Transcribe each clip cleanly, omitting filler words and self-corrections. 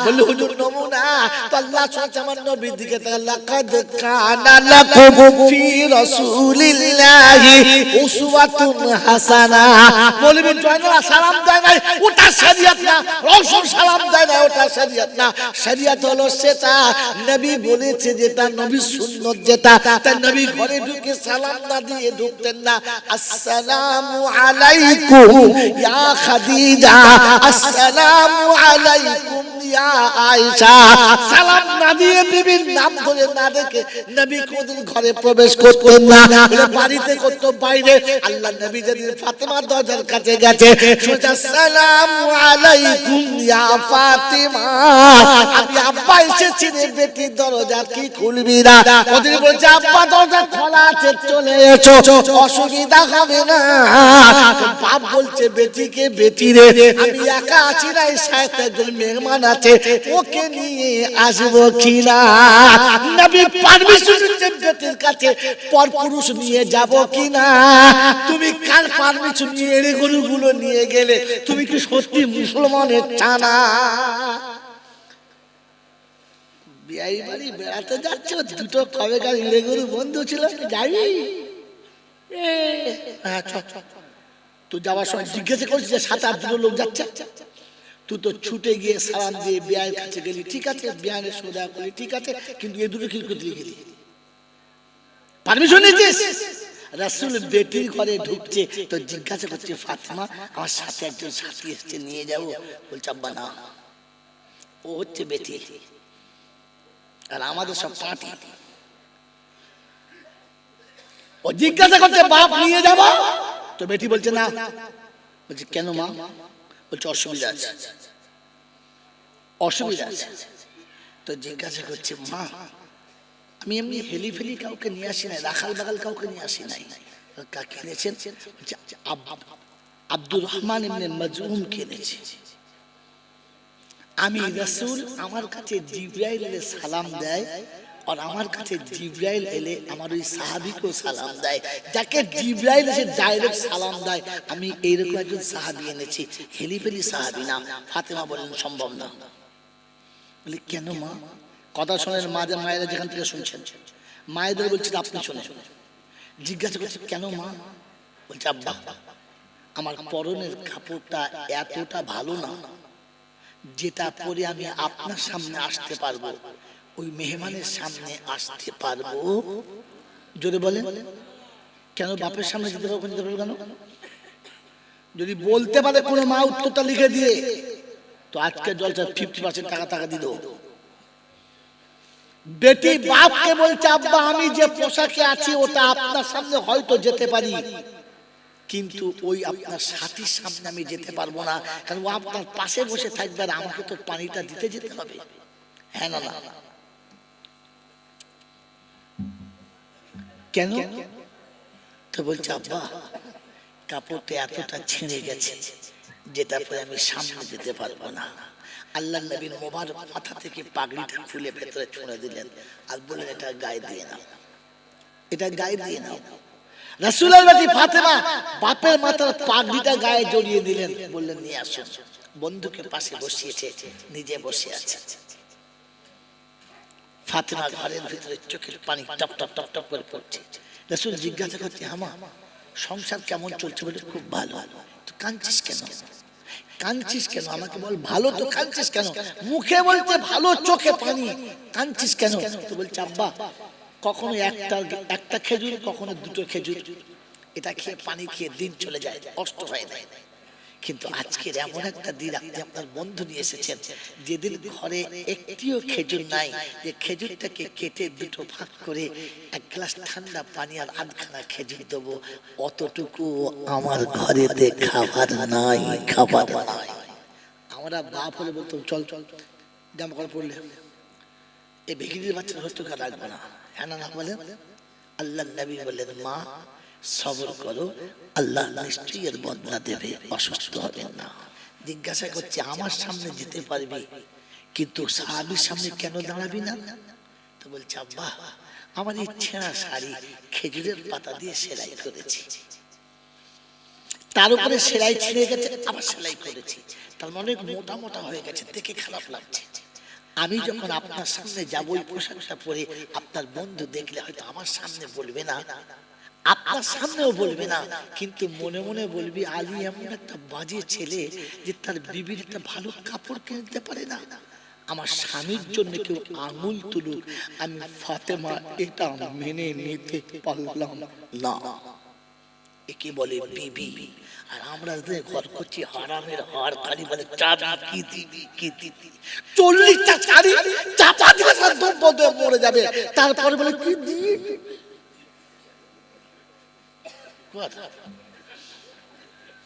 বলে হুজুর নমুনা তো আল্লাহ আমার নবীর দিকে লাকাদ কানা লাকুম ফি রাসূলিল্লাহি উসওয়াতুন হাসানা। বলবেন জয়না সালাম দেয় না, ওটা শরীয়ত না। রাসূল সালাম দেয় না, ওটা শরীয়ত না। শরীয়ত হলো সেটা নবী বলেছে, যেটা নবীর সুন্নাত, যেটা তাই নবী ঘরে ঢুকে সালাম না দিয়ে ঢুকতেন না। আসসালামু আলাইকুম ইয়া খাদিজা, আসসালামু আলাইকুম ইয়া আয়েশা। সালাম না দিয়ে বিবির নাম ধরে না ডেকে নবী কোনদিন ঘরে প্রবেশ করতেন না। বাড়িতে করতো বাইরে। আল্লাহ নবী যেদিন ফাতেমার দরজার কাছে গেছে, সোজা আসসালামু আলাইকুম ইয়া ফাতেমা, আমি আব্বা এসেছি রে বেটি, দরজা কি খুলবি না? ওদের বলছে আব্বা দরজা খোলা আছে, চলে এসো, অসুবিধা হবে না। বাপ বলছে বেটিকে, বেটি রে আমি একা আছি না, এই সাথে একজন মেহমান আছে, ওকে নিয়ে আসবো কিনা? নবী পারমিশন দিতে বেটির কাছে পরপুরুষ নিয়ে যাব কিনা? তুমি কার পারমিশন নিয়ে এড়ে গরুগুলো নিয়ে গেলে? তুমি কি সত্যি মুসলমানের ছানা? বিয়াই বাড়ি বেড়াতে যাচ্ছে, দুটো কবেকার এড়ে গরু বন্ধু ছিল, যাবি? হ্যাঁ তো যাওয়ার সময় জিজ্ঞাসা করছিস যে 7-8 লোক যাচ্ছে, তুই তো ছুটে গিয়ে সালাম দিয়ে বিয়ায়ের কাছে গেলি, ঠিক আছে, বিয়ানের সোজা করলি, ঠিক আছে, কিন্তু এ দুটো কি করতে গেলি? পারমিশন নিয়েছিস? রাসূল বেটির ঘরে ঢুকছে তো জিজ্ঞাসা করছে, ফাতেমা আমার সাথে একজন সাথী এসেছে, নিয়ে যাবো? বলছে আব্বা না, ও হচ্ছে বেটি আর আমাদের সব পার্টি। ও জিজ্ঞাসা করছে বাপ নিয়ে যাবো? তো বেটি বলছে না। বলছে কেন মা? বলছে অসুবিধা আছে, অসুবিধা আছে। তো জিজ্ঞাসা করছে মা আমি এমনি হেলি ফেলি কাউকে নিয়ে আসি নাই, রাখাল বাগাল কাউকে নিয়ে আসি নাই। কাকে এনেছেন? আব্দুর রহমান ইবনে মাজউম কিনেছে। আমি রাসূল আমার কাছে জিবরাইল এলে সালাম দেয়, আর আমার কাছে জিবরাইল এলে আমার ওই সাহাবীকেও সালাম দেয়। যাকে জিবরাইল এসে ডাইরেক্ট সালাম দেয়, আমি এইরকম একজন সাহাবী এনেছি, হেলিফেলি সাহাবী না। ফাতেমা বললেন সম্ভব না। বলি কেন মা? কথা শোনেন মায়েরা যেখান থেকে শুনছেন, মায়েদের বলছেন আপনি শোনেন। জিজ্ঞাসা করছে কেন মা? বলছে আব্বা আমার পরনের কাপড়টা এতটা ভালো না, যেটা পরে আমি আপনার সামনে আসতে পারবো, ওই মেহমানের সামনে আসতে পারবো। যদি বলেন কেন বাপের সামনে যেতে পারবো, যেতে পারবো কেন? যদি বলতে পারে কোনো মা উত্তরটা লিখে দিয়ে, তো আজকে জলসা 50% টাকা দিল। বেটি বাপকে বলছে আব্বা আমি যে পোশাকে আছি ওটা আপনার সামনে হয়তো যেতে পারি, কিন্তু ওই আপনার সাথীর সামনে আমি যেতে পারবো না, কারণ ও আপনার পাশে বসে থাকবে আর আমাকে তো পানিটা দিতে যেতে হবে। হ্যাঁ না না কেন? তো বলছে আব্বা কাপড়টা এতটা ছিঁড়ে গেছে, যেটা পরে আমি সামনে যেতে পারবো না। আল্লাহ নবীর মোবারক মাথা থেকে পাগড়িটা খুলে ভেতরে ছুঁড়ে দিলেন আর বললেন এটা গায়ে দিয়ে নাও, এটা গায়ে দিয়ে নাও। রাসূলের বেটি ফাতেমা বাপের মাথার পাগড়িটা গায়ে জড়িয়ে দিলেন, বললেন নিয়ে আসুন। বন্ধুকে পাশে বসিয়েছে, নিজে বসে আছে। ফাতেমা ঘরের ভিতরে চোখের পানি টপ টপ টপ টপ করে পড়ছে। রাসূল জিজ্ঞাসা করছে হামা সংসার কেমন চলছে? বলে খুব ভালো। তো কাঁদছিস কেন? কাঁদছিস কেন? আমাকে বল ভালো তো কাঁদছিস কেন? মুখে বলতে ভালো, চোখে পানি, কাঁদছিস কেন? তো বলছে আব্বা কখনো একটা খেজুর, কখনো 2টো খেজুর, এটা খেয়ে পানি খেয়ে দিন চলে যায়, কষ্ট হয় না। কিন্তু আজকের এমন একটা দিন আপনি আপনার বন্ধু নিয়ে এসেছেন, যেদিন ঘরে একটিও খেজুর নাই, যে খেজুরটাকে কেটে 2টো ভাগ করে 1 গ্লাস ঠান্ডা পানি আর 8খানা খেজুর দেবো, অতটুকু আমার ঘরেতে খাবার নাই, খাবার নাই। আমরা বাপ হলে বলতাম চল চল জামা কাপড় পরলে এই ভিখিরির বাচ্চার হত্যা রাখবো না। হ্যাঁ না বলেন? আল্লাহ নবী বললেন মা সবর করো, আল্লাহ নিশ্চয়ই এর বদলা দেবে, অসুস্থ হবে না। জিজ্ঞাসা করছে আমার সামনে যেতে পারবি, কিন্তু সাহাবীর সামনে কেন দাঁড়াবি না? তো বলছে আব্বা আমার এই ছেঁড়া শাড়ি খেজুরের পাতা দিয়ে সেলাই করেছি, তার উপরে সেলাই ছিঁড়ে গেছে, আবার সেলাই করেছি, তার মানে মোটা মোটা হয়ে গেছে, দেখে খারাপ লাগছে। আমি যখন আপনার সামনে যাব ওই পোশাকটা পরে আপনার বন্ধু দেখলে হয়তো আমার সামনে বলবে না, আপনার সামনেও বলবে না, কিন্তু মনে মনে বলবি আলী এমন একটা বাজে ছেলে যে তার বিবির একটা ভালো কাপড় কিনতে পারে না। আমার স্বামীর জন্য কেউ আঙুল তুলুক, আমি ফাতেমা এটা মেনে নিতে পারলাম না। একে বলে বিবি। আর আমরা ঘর করছি হারামের হার, খালি বলে চাবি কি দিবি কি দিবি, 40টা শাড়ি চাপা দিয়ে মরে যাবে, তারপরে বলে কি দিবি।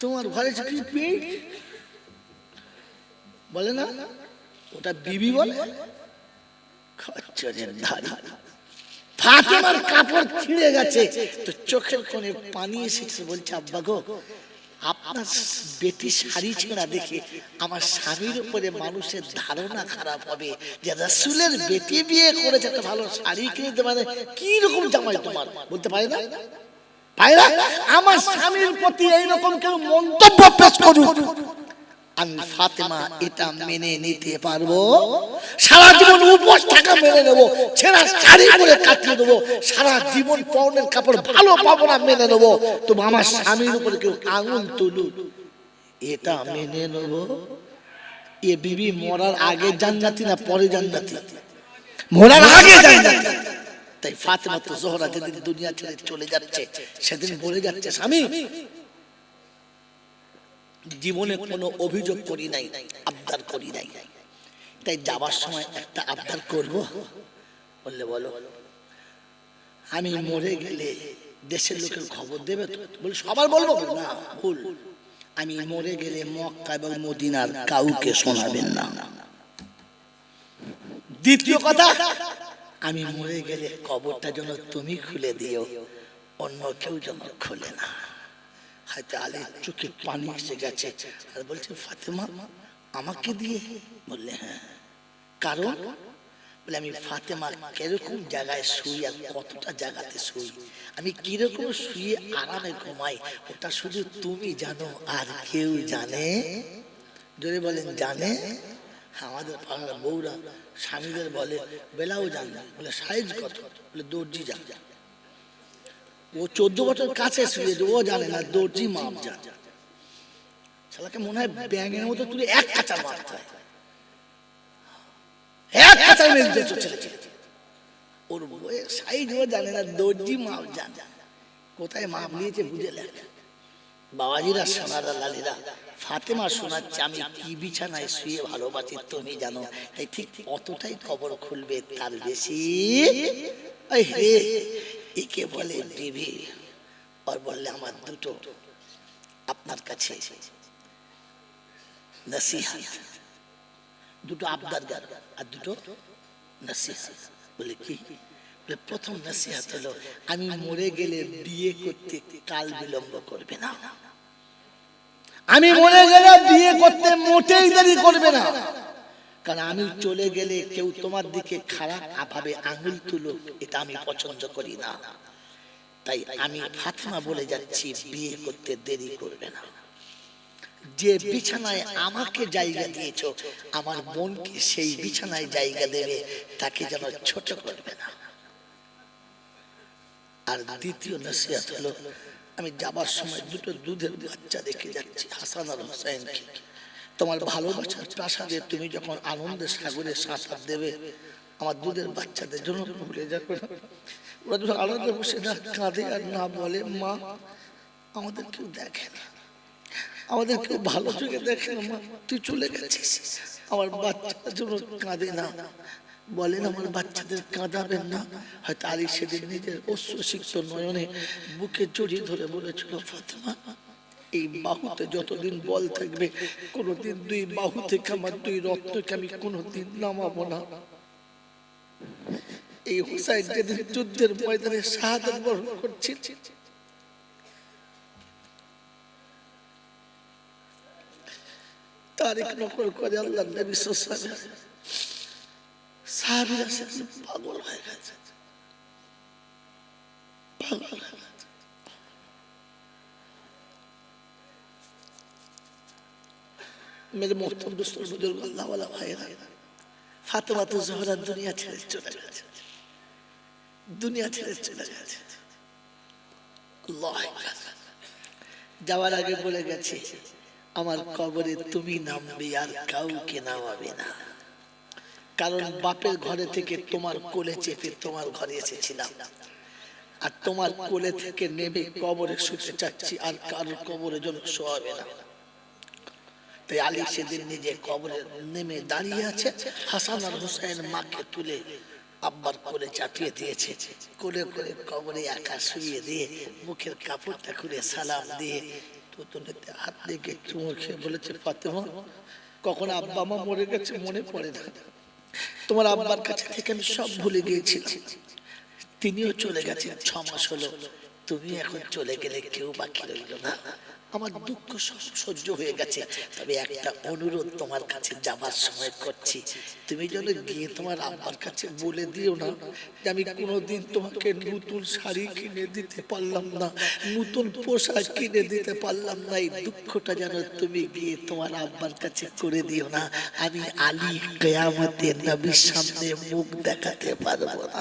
তোমার ঘরে কি পেয়ে বলে না, ওটা বিবি বলে। খচ্চরের ধারি। ফাতেমার কাপড় ছিঁড়ে গেছে তো চোখের কোণে পানি এসেছে, বলছে আব্বা গো, আপনার বেটি শাড়ি ছেঁড়া দেখে আমার স্বামীর উপরে মানুষের ধারণা খারাপ হবে যে রাসূলের বেটি বিয়ে করেছে, একটা ভালো শাড়ি কিনতে পারে, কি রকম জামাই তোমার, বলতে পারে না। ভাইরা, আমার স্বামীর প্রতি এইরকম কেউ মন্তব্য পেশ করুক, আমি ফাতেমা এটা মেনে নিতে পারবো। সারা জীবন উপোস থাকা মেনে নেবো, ছেঁড়া শাড়ি পরে কাটিয়ে দেবো, সারা জীবন পরনের কাপড় ভালো পাবো না মেনে নেবো, তবু আমার স্বামীর উপরে কেউ আঙুল তুলুক এটা মেনে নেবো। এ বিবি মরার আগে জান্নাতি না পরে জান্নাতি? মরার আগে জান্নাতি। তাই ফাতেমা তো জোহরা যেদিন দুনিয়া ছেড়ে চলে যাচ্ছে সেদিন বলে যাচ্ছে, স্বামী জীবনে কোনো অভিযোগ করি নাই, আবদার করি নাই, তাই যাবার সময় একটা আবদার করব। বললে বলো। আমি মরে গেলে দেশের লোকের খবর দেবে তো? বলে সবার বলবো না, ভুল, আমি মরে গেলে মক্কা এবং মদিনার কাউকে শোনাবেন না। দ্বিতীয় কথা, আমি মরে গেলে কবরটা যেন তুমি খুলে দিও, অন্য কেউ যেন খুলে না। হয়তো আলীর চোখে পানি এসে গেছে আর বলছে, ফাতেমা আমাকে দিয়ে? বললে হ্যাঁ। কারণ? বলে আমি ফাতেমা কিরকম জায়গায় শুই আর কতটা জায়গাতে শুই, আমি কিরকম শুয়ে আরামে ঘুমাই, ওটা শুধু তুমি জানো, আর কেউ জানে? যদি বলেন জানে। আমাদের পাড়ার বউরা স্বামীদের বলে বেলাও জানে, বলে সাইজ কত, বলে দর্জি জানে। ও 14 বছর কাছে শুয়ে, ও জানে না দর্জি মাপ জানে। শালাকে মনে হয় ব্যাঙের মতো তুলে এক কাঁচা মারতে হয়, এক কাঁচা মেরে চলে ওর বইয়ের সাইজ ও জানে না, দর্জি মাপ জানে। কোথায় মাপ নিয়েছে বুঝে লেখ। বাবাজিরা, সোনারা, লালিরা, ফাতেমা শোনাচ্ছে আমি কি বিছানায় শুয়ে ভালোবাসি তুমি জানো, তাই ঠিক অতটাই কবর খুলবে, তার বেশি। একে বলে বিবি। আর বললে আমার দুটো আপনার কাছে নসিহত, দুটো আবদার আর দুটো নসিহত। বলে কি? বলে প্রথম নসিহত হলো, আমি মরে গেলে বিয়ে করতে কাল বিলম্ব করবে না। আমি মরে গেলে বিয়ে করতে মোটেই দেরি করবে না, কারণ আমি চলে গেলে কেউ তোমার দিকে খারাপ ভাবে আঙুল তুলুক, এটা আমি পছন্দ করি না। তাই আমি ফাতেমা বলে যাচ্ছি, বিয়ে করতে দেরি করবে না। যে বিছানায় আমাকে জায়গা দিয়েছো, আমার বোনকে সেই বিছানায় জায়গা দেবে, তাকে যেন ছোট করবে না। আর দ্বিতীয় নসিহত হলো, আমি যাবার সময় দুটো দুধের বাচ্চা রেখে যাচ্ছি, হাসান আর হোসেনকে। তোমার ভালোবাসার প্রাসাদে তুমি যখন আনন্দের সাগরে সাঁতার দেবে, আমার দুধের বাচ্চাদের জন্য ভুলে যাবে না। ওরা যখন আনন্দে বসে না কাঁদে আর না বলে মা আমাদের কেউ দেখে না, আমাদের কেউ ভালো চোখে দেখে না, মা তুই চলে গেছিস, আমার বাচ্চাদের জন্য কাঁদে না, বলেন আমার বাচ্চাদের কাঁদাবেন না। হয়তো আলী সেদিন নিজের অশ্রুসিক্ত নয়নে বুকে জড়িয়ে ধরে বলেছিল, ফাতেমা এই বাহুতে যতদিন বল থাকবে, কোনোদিন দুই বাহু থেকে আমার দুই রত্নকে আমি কোনোদিন নামাবো না। এই হুসাইন যেদিন যুদ্ধের ময়দানে শাহাদাত বরণ করছিল, তারিখ নকল করে আল্লাহর নবী সাল্লাল্লাহু আলাইহি ওয়াসাল্লাম সাহাবীরা পাগল হয়ে গেছে, পাগল হয়ে গেছে। मेरे मोहतरम दोस्तों, बुजुर्ग, अल्लाह वाला भाईरा, ফাতেমা তো জোহরা দুনিয়া ছেড়ে চলে গেছে, দুনিয়া ছেড়ে চলে গেছে। আল্লাহু আকবার। যাওয়ার আগে বলে গেছে আমার কবরে তুমি নামবে আর কাউকে নামাবে না, কারণ বাপের ঘরে থেকে তোমার কোলে চেপে তোমার ঘরে এসেছিলাম, আর তোমার কোলে থেকে নেমে কবরে শুতে চাচ্ছি, আর কারোর কবরে যেন শোয়াবে না। তাই আলী সেদিন নিজে কবরে নেমে দাঁড়িয়ে আছে, হাসান আর হুসাইন মাকে তুলে আব্বার কোলে চাপিয়ে দিয়েছে, কোলে করে কবরে একা শুয়ে দিয়ে মুখের কাপড়টা খুলে সালাম দিয়ে তুতুনিতে হাত রেখে চুমো খেয়ে বলেছে, ফাতেমা কখন আব্বা মা মরে গেছে মনে পড়ে না, তোমার আব্বার কাছে থেকে আমি সব ভুলে গিয়েছিলাম, তিনিও চলে গেছেন 6 মাস হলো, তুমি এখন চলে গেলে কেউ বাকি রইল না, আমার দুঃখ সহ্য হয়ে গেছে, তবে একটা অনুরোধ তোমার কাছে যাবার সময় করছি, তুমি যেন গিয়ে তোমার আব্বার কাছে বলে দিও না যে আমি কোনোদিন তোমাকে নতুন শাড়ি কিনে দিতে পারলাম না, নতুন পোশাক কিনে দিতে পারলাম না, এই দুঃখটা যেন তুমি গিয়ে তোমার আব্বার কাছে করে দিও না, আমি আলী কিয়ামতে নবীর সামনে মুখ দেখাতে পারবো না।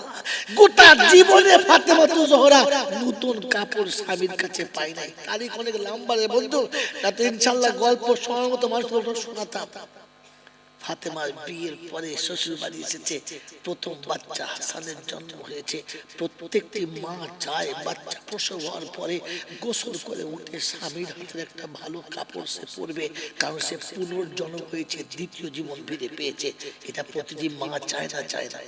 গোটা জীবনে ফাতেমা তো জোহরা নতুন কাপড় স্বামীর কাছে পাই নাই। তারিখ অনেক লম্বা রে বন্ধু, তাতে ইনশাআল্লাহ গল্প সময় মতো মানুষ শোনাতাম। ফাতেমার বিয়ের পরে শ্বশুর বাড়ি এসেছে, প্রথম বাচ্চা হাসানের জন্ম হয়েছে, প্রত্যেকটি মা চায় বাচ্চা প্রসব হওয়ার পরে গোসল করে উঠে স্বামীর হাতের একটা ভালো কাপড় সে পরবে, কারণ সে পুনর্জন্ম হয়েছে, দ্বিতীয় জীবন ফিরে পেয়েছে, এটা প্রতিটি মা চায় না, চায় না।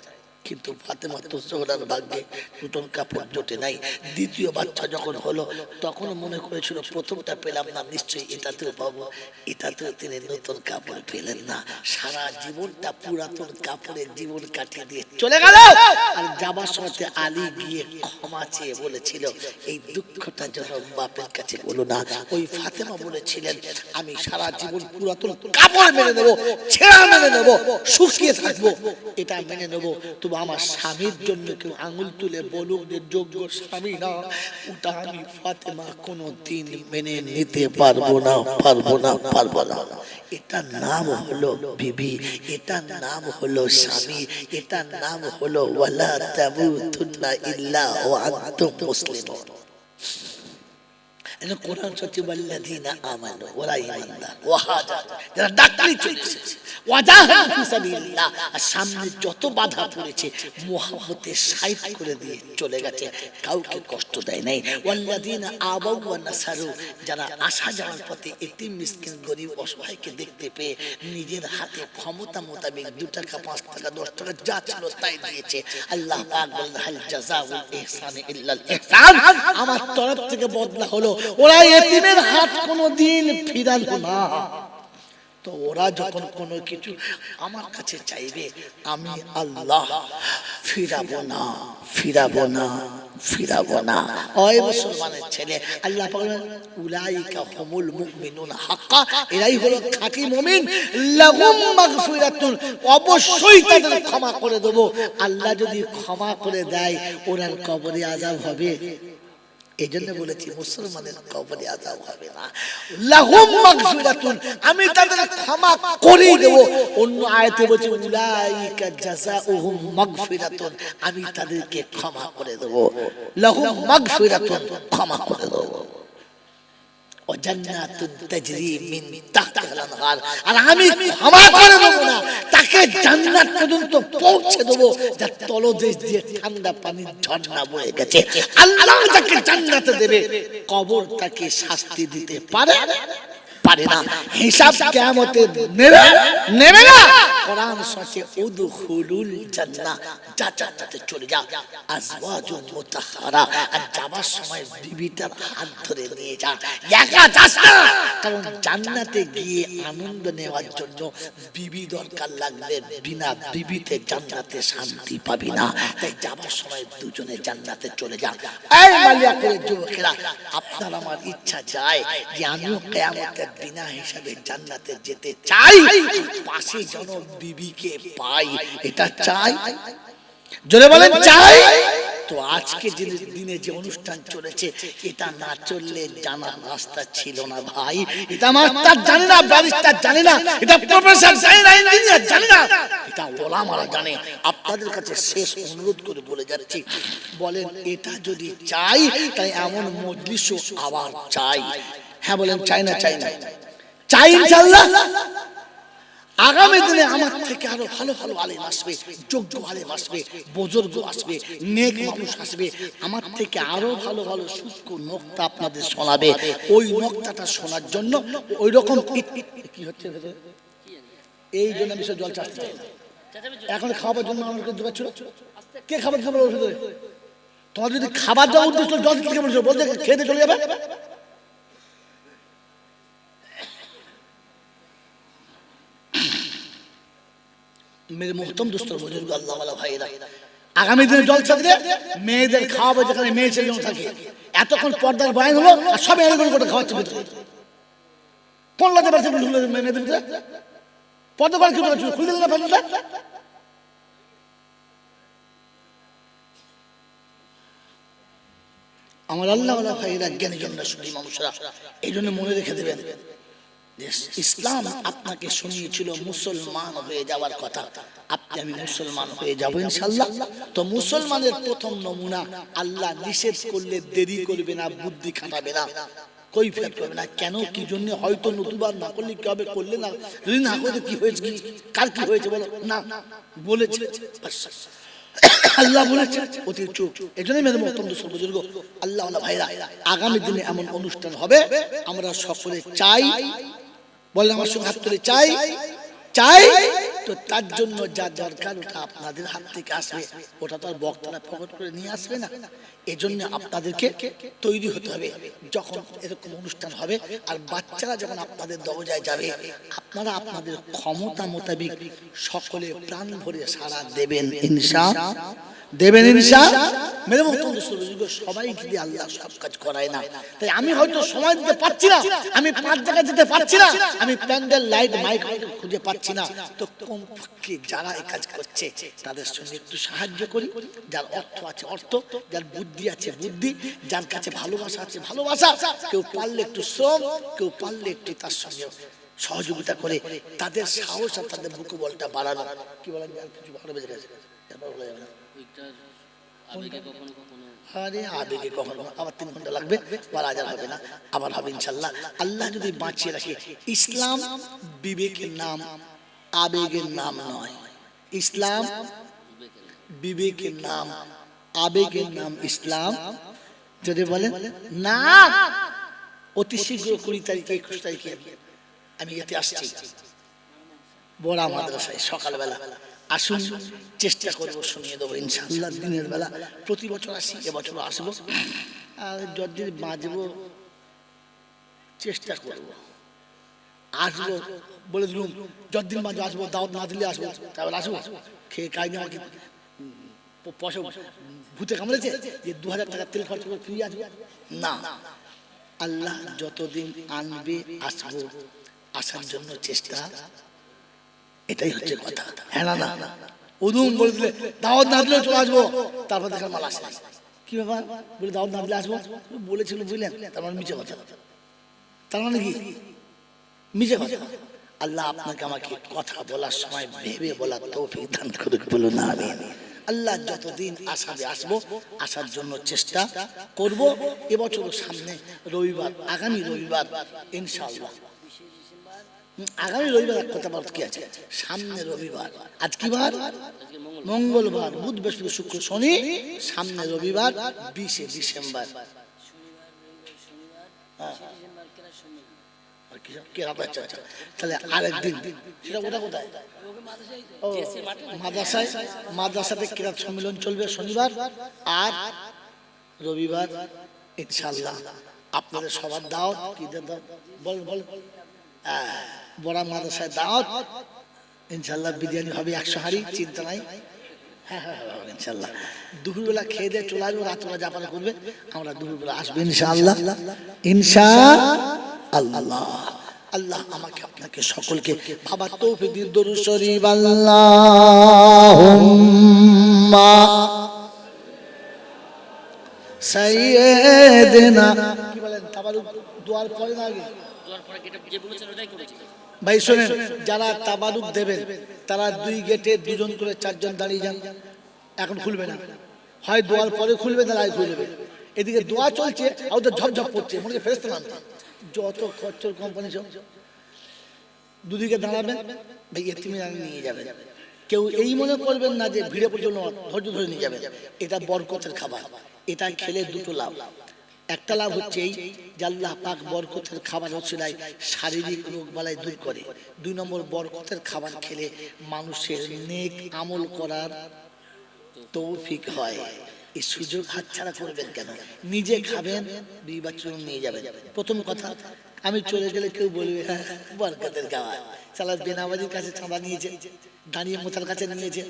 কিন্তু ফাতেমা তো জোহরার ভাগ্যে নতুন কাপড় জোটে নাই। দ্বিতীয় বাচ্চা যখন হলো তখন মনে করেছিল প্রথমটা পেলাম না, নিশ্চয়ই এটাতেও পাবো, এটাতেও তিনি নতুন কাপড় পেলেন না, সারা জীবনটা পুরাতন কাপড়ের জীবন কাটিয়ে দিয়ে চলে গেল। আর যাবার সময় আলী গিয়ে ক্ষমা চেয়ে বলেছিল এই দুঃখটা যেন বাপের কাছে বলো না। ওই ফাতেমা বলেছিলেন আমি সারা জীবন পুরাতন কাপড় মেনে নেবো, ছেঁড়া মেনে নেবো, শুকিয়ে থাকবো, এটা মেনে নেবো, তবু আমার স্বামীর জন্য কেউ আঙুল তুলে বলুক যে যোগ্য স্বামী না, ওটা আমি ফাতেমা কোনোদিন মেনে নিতে পারবো না, পারবো না, পারবো না। এটার নাম হলো বিবি, এটার নাম হলো স্বামী, এটার নাম হলো ওয়ালা তামুতুন্না ইল্লা ওয়া আনতুম মুসলিমুন। কোরআন সত্যি ওয়াল্লাযীনা আমানু, ওরা ঈমানদার, ওয়াহাজার, যারা ডাকলি চলেছে, ওয়াজাহাদু ফি সাবিলিল্লাহ, আর সামনে যত বাধা পড়েছে মুহাব্বতে সাইড করে দিয়ে চলে গেছে, কাউকে কষ্ট দেয় নাই। ওয়াল্লাযীনা আবাউ ওয়া নাসারু, যারা আসা যাওয়ার পথে এতিম মিসকিন গরিব অসহায়কে দেখতে পেয়ে নিজের হাতে ক্ষমতা মোতাবেক 2 টাকা 5 টাকা 10 টাকা যা ছিল তাই দিয়েছে। আল্লাহ পাক বলেন হাল জাযাউল ইহসানি ইল্লাল ইহসান, আমার তরফ থেকে বদলা হলো ওরা এতিমের হাত কোনোদিন ফিরালো না। তো ওরা যখন কোনো কিছু আমার কাছে চাইবে আমি আল্লাহ ফিরাবো না, ফিরাবো না, ফিরাবো না। ওই মুসলমানের ছেলে আল্লাহ পাক বলেন উলাইকা হুমুল মুমিনুন হাক্কা, এরাই হলো খাঁটি মুমিন, লাহুম মাগফিরাতুন, অবশ্যই তাদের ক্ষমা করে দেব। আল্লাহ যদি ক্ষমা করে দেয় ওনার কবরে আযাব হবে, এই জন্য বলেছি মুসলমানের কবরে আযাব হবে না, লাহুম মাগফিরাতুন, আমি তাদের ক্ষমা করে দেব। অন্য আয়াতে বলছে উলাইকা জাযাউহুম মাগফিরাতুন, আমি তাদেরকে ক্ষমা করে দেব, লাহুম মাগফিরাতুন, ক্ষমা করে দেব। ও জান্নাতুন তাজরি মিন তাহতিহাল আনহার, আর আমি ক্ষমা করে দেব না, তাকে জান্নাত পর্যন্ত পৌঁছে দেব যার তলদেশ দিয়ে ঠান্ডা পানির ঝর্ণা বয়ে গেছে। আল্লাহ যাকে জান্নাতে দেবে কবর তাকে শাস্তি দিতে পারে পারে না, হিসাব কিয়ামতে নেবে না। কোরআন সূরা উদখুলুল জান্নাহ, যা জান্নাতে চলে যা, আজওয়াজুম মুতাহহারা, আর যাবার সময় বিবিটার হাত ধরে নিয়ে যা, একা যাস না, কারণ জান্নাতে গিয়ে আনন্দ নেওয়ার জন্য বিবি দরকার লাগবে, বিনা বিবিতে জান্নাতে শান্তি পাবি না। তাই যাবার সময় দুজনে জান্নাতে চলে যা। এই মালিয়াপুরের যুবকেরা, আপনার আমার ইচ্ছা যায় যে আমিও কিয়ামতের বিনা হিসাবে জান্নাতে যেতে চাই, পাশে যেন বিবিকে পাই, এটা চাই, জোরে বলেন চাই। তো আজকে যে দিনে যে অনুষ্ঠান চলেছে এটা না চললে জানার রাস্তা ছিল না ভাই। এটা মাস্টার জানে না, ব্যারিস্টার জানে না, এটা প্রফেসর জানে না, ইঞ্জিনিয়ার জানে না, এটা ওলামারা জানে। আপনাদের কাছে শেষ অনুরোধ করে বলে যাচ্ছি, বলেন এটা যদি চাই তাই এমন মজলিসও আবার চাই। হ্যাঁ বলেন চাই না? চাই না? চাই ইনশাআল্লাহ। আগামী দিনে আমার থেকে আরো ভালো ভালো আলেম আসবে, যোগ্য আলেম আসবে, বুজুর্গ আসবে, নেক মানুষ আসবে, আমার থেকে আরো ভালো ভালো সূক্ষ্ম নকতা আপনাদের শোনাবে। ওই নকতাটা শোনার জন্য ওই রকম কি হচ্ছে এই জন্য আমি জল চাচ্ছি চাই না। এখন খাবার জন্য আমাকে দোকান ছিল, কে খাবার খাবার ওষুধ? তোমার যদি খাবার দেওয়া উদ্দেশ্য জল থেকে বলছো, বলতে খেতে চলে যাবে। মেরে মোহতম দোস্তর বুজুর্গ আল্লাহ ওয়ালা ভাইরা, আগামী দিনে জলসা দিলে মেয়েদের খাওয়াবে, যেখানে মেয়ে ছেলে থাকে। এতক্ষণ পর্দার বয়ান হলো আর সব এরকম করে খাওয়াচ্ছে ভিতরে। কোন লাগে পারছে মেয়েদের ভিতরে পর্দা করে খুলে দিলে না পর্দাটা। আমার আল্লাহ ওয়ালা ভাইরা, জ্ঞানী জনরা, সুধী মানুষরা, এই জন্য মনে রেখে দেবেন, ইসলাম আপনাকে শুনিয়েছিল মুসলমান হয়ে যাওয়ার কথা। আপনি আমি মুসলমান হয়ে যাবো ইনশাআল্লাহ। তো মুসলমানের প্রথম নমুনা, আল্লাহ নিষেধ করলে দেরি করবে না, বুদ্ধি খাটাবে না, কৈফিয়ত করবে না। কেন কি জন্য? হয়তো নতুবা না করলে কি হবে, করলে না, যদি না করলে কি হয়েছে, কার কি হয়েছে বলো না, বলেছে আল্লাহ বলেছে অতি চুপ। এই জন্যই মেরে মোহতরম দোস্ত বুজুর্গ আল্লাহ ওয়ালা ভাইরা, আগামী দিনে এমন অনুষ্ঠান হবে আমরা সকলে চাই। বলে আমার সঙ্গে হাত তুলে চাই, চাই। তো তার জন্য যা দরকার ওটা আপনাদের হাত থেকে আসবে, ওটা তো আর বক্তারা প্রকট করে নিয়ে আসবে না। এজন্য আপনাদেরকে তৈরি হতে হবে। যখন এরকম অনুষ্ঠান হবে আর বাচ্চারা যখন আপনাদের দরজায় যাবে, আপনারা আপনাদের ক্ষমতা মোতাবেক সকলে প্রাণ ভরে সাড়া দেবেন ইনশাআল্লাহ, দেবেন ইনশাআল্লাহ। মেরে মতো সবাই যদি আল্লাহ সব কাজ করায় না, তাই আমি হয়তো সময় দিতে পারছি না, আমি 5 জায়গায় যেতে পারছি না, আমি প্যান্ডেল লাইট মাইক খুঁজে পাচ্ছি না, তো কমপক্ষে যারা এই কাজ করছে তাদের সঙ্গে একটু সাহায্য করি। যার অর্থ আছে অর্থ, যার বুদ্ধি আছে বুদ্ধি, যার কাছে ভালোবাসা আছে ভালোবাসা, কেউ পারলে একটু শ্রম, কেউ পারলে একটু তার সঙ্গে সহযোগিতা করে তাদের সাহস আর তাদের বুকে বলটা বাড়ানো। কি বলেন? কিছু ভালো বেজে গেছে, বলা যাবে না। আবেগে কখনো আবার 3 ঘন্টা লাগবে, বাজার হবে না, আবার হবে ইনশাআল্লাহ। আল্লাহ যদি বাঁচিয়ে রাখে। ইসলাম বিবেকের নাম, আবেগের নাম নয়। ইসলাম বিবেকের নাম, আবেগের নাম ইসলাম। যদি বলেন না, অতি শীঘ্র 20 তারিখে 21 তারিখে আমি এতে আসছি বড়া মাদ্রাসায় সকালবেলা। আসুন, চেষ্টা করবো শুনিয়ে দেবো ইনশাআল্লাহ দিনের বেলা। প্রতি বছর আসি, এবছর আসবো, আর যতদিন বাঁচবো চেষ্টা করবো আসবো। বলে দিলুম যতদিন বাঁচবো আসবো, দাওয়াত না দিলে আসবো, তারপর আসবো। খেয়ে কাজে আমাকে পয়সা ভূতে কামড়েছে যে 2000 টাকা তেল খরচ করে ফিরে আসবো না। আল্লাহ যতদিন আনবে আসবো, আসার জন্য চেষ্টা, এটাই হচ্ছে কথা। হ্যাঁ না না উদুম বলে দিলে দাওয়াত না দিলেও চলে আসবো, তারপর দেখার মাল আসে। কি ব্যাপার? বলে দাওয়াত না দিলে আসবো বলেছিল, বুঝলেন? তার মানে মিছে কথা। তার মানে কি? মিছে কথা। আল্লাহ আপনাকে আমাকে কথা বলার সময় ভেবে বলার তৌফিক দান করুক, বলুন আমিন। আল্লাহ যতদিন আসাবে আসবো, আসার জন্য চেষ্টা করব। এবছর সামনে রবিবার, আগামী রবিবার ইনশাআল্লাহ, আগামী রবিবার এক কথা বলতে কি আছে, সামনে রবিবার, আজ কি বার? মঙ্গলবার, বুধ বৃহস্পতি শুক্র শনি, সামনে রবিবার 20 ডিসেম্বর। তাহলে আরেকদিন সেটা ওটা কোথায়? মাদ্রাসায়, মাদ্রাসাতে কিরাত সম্মেলন চলবে শনিবার আর রবিবার ইনশাআল্লাহ। আপনাদের সবার দাওয়াত, কি দাওয়াত বল বল, বড়া মাদ্রাসায় দাওয়াত ইনশাআল্লাহ। বিরিয়ানি হবে 100 হাঁড়ি, চিন্তা নাই। হ্যাঁ হ্যাঁ ইনশাআল্লাহ। দুপুরবেলা খেয়ে দিয়ে চলে আসবো, রাত্রে জাপানে করবে, আমরা দুপুরবেলা আসবো ইনশাআল্লাহ, ইনশাআল্লাহ। আল্লাহ আমাকে আপনাকে সকলকে বাবা তৌফিক দিন। দরুদ শরীফ। আল্লাহুম্মা সাইয়েদেনা কি বলেন তাবারুক দোয়ার পরে না আগে দোয়ার পরে এটা যে বলেছেন ওটাই করেছি ভাই শুনেন, যারা তাবারুক দেবেন তারা দুই গেটে দুজন করে চারজন দাঁড়িয়ে যান। এখন খুলবে না, হয় দোয়ার পরে খুলবে না আগে খুলবে। এদিকে দোয়া চলছে আর ওদের ঝপঝপ করছে, মনে হয় ফেরেশতা নামছে। যত খরচর কোম্পানি সব দুদিকে দাঁড়াবেন, ভাই এতিমে নিয়ে যাবেন। কেউ এই মনে করবেন না যে ভিড়ে পর্যন্ত ধৈর্য ধরে নিয়ে যাবেন। এটা বরকতের খাবার, এটা খেলে দুটো লাভ। একটা লাভ হচ্ছে এই যে আল্লাহ পাক বরকতের খাবার ওসিলায় শারীরিক রোগ বালাই দূর করে। 2 নম্বর, বরকতের খাবার খেলে মানুষের নেক আমল করার তৌফিক হয়। এই সুযোগ হাতছাড়া করবেন কেন? নিজে খাবেন, 2 বাচ্চা নিয়ে যাবেন। প্রথম কথা, আমি চলে গেলে কেউ বলবে হ্যাঁ বরকতের খাবার, সালা বেনামাজির কাছে চাঁদা নিয়েছে, দাঁড়িয়ে মোতার কাছে নিয়েছে,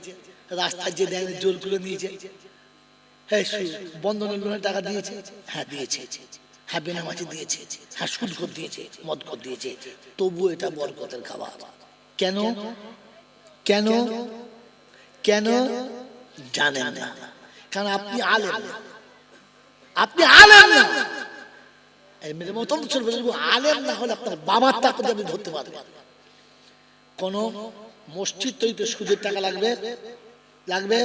রাস্তায় যে দেয় জোর করে নিয়েছে, হ্যাঁ বন্ধনের লোনের টাকা দিয়েছে, হ্যাঁ দিয়েছে, হ্যাঁ বেনামাজি দিয়েছে, হ্যাঁ সুদ করে দিয়েছে, মদ করে দিয়েছে, তবু এটা বরকতের খাবার। কেন কেন কেন জানেন না? কারণ আপনি আলেম না, আপনি আলেম না। আলেম না হলে আপনার বাবার টাকা দিয়ে আপনি ধরতে পারবেন। কোন মসজিদ তৈরিতে সুদের টাকা লাগবে, লাগবে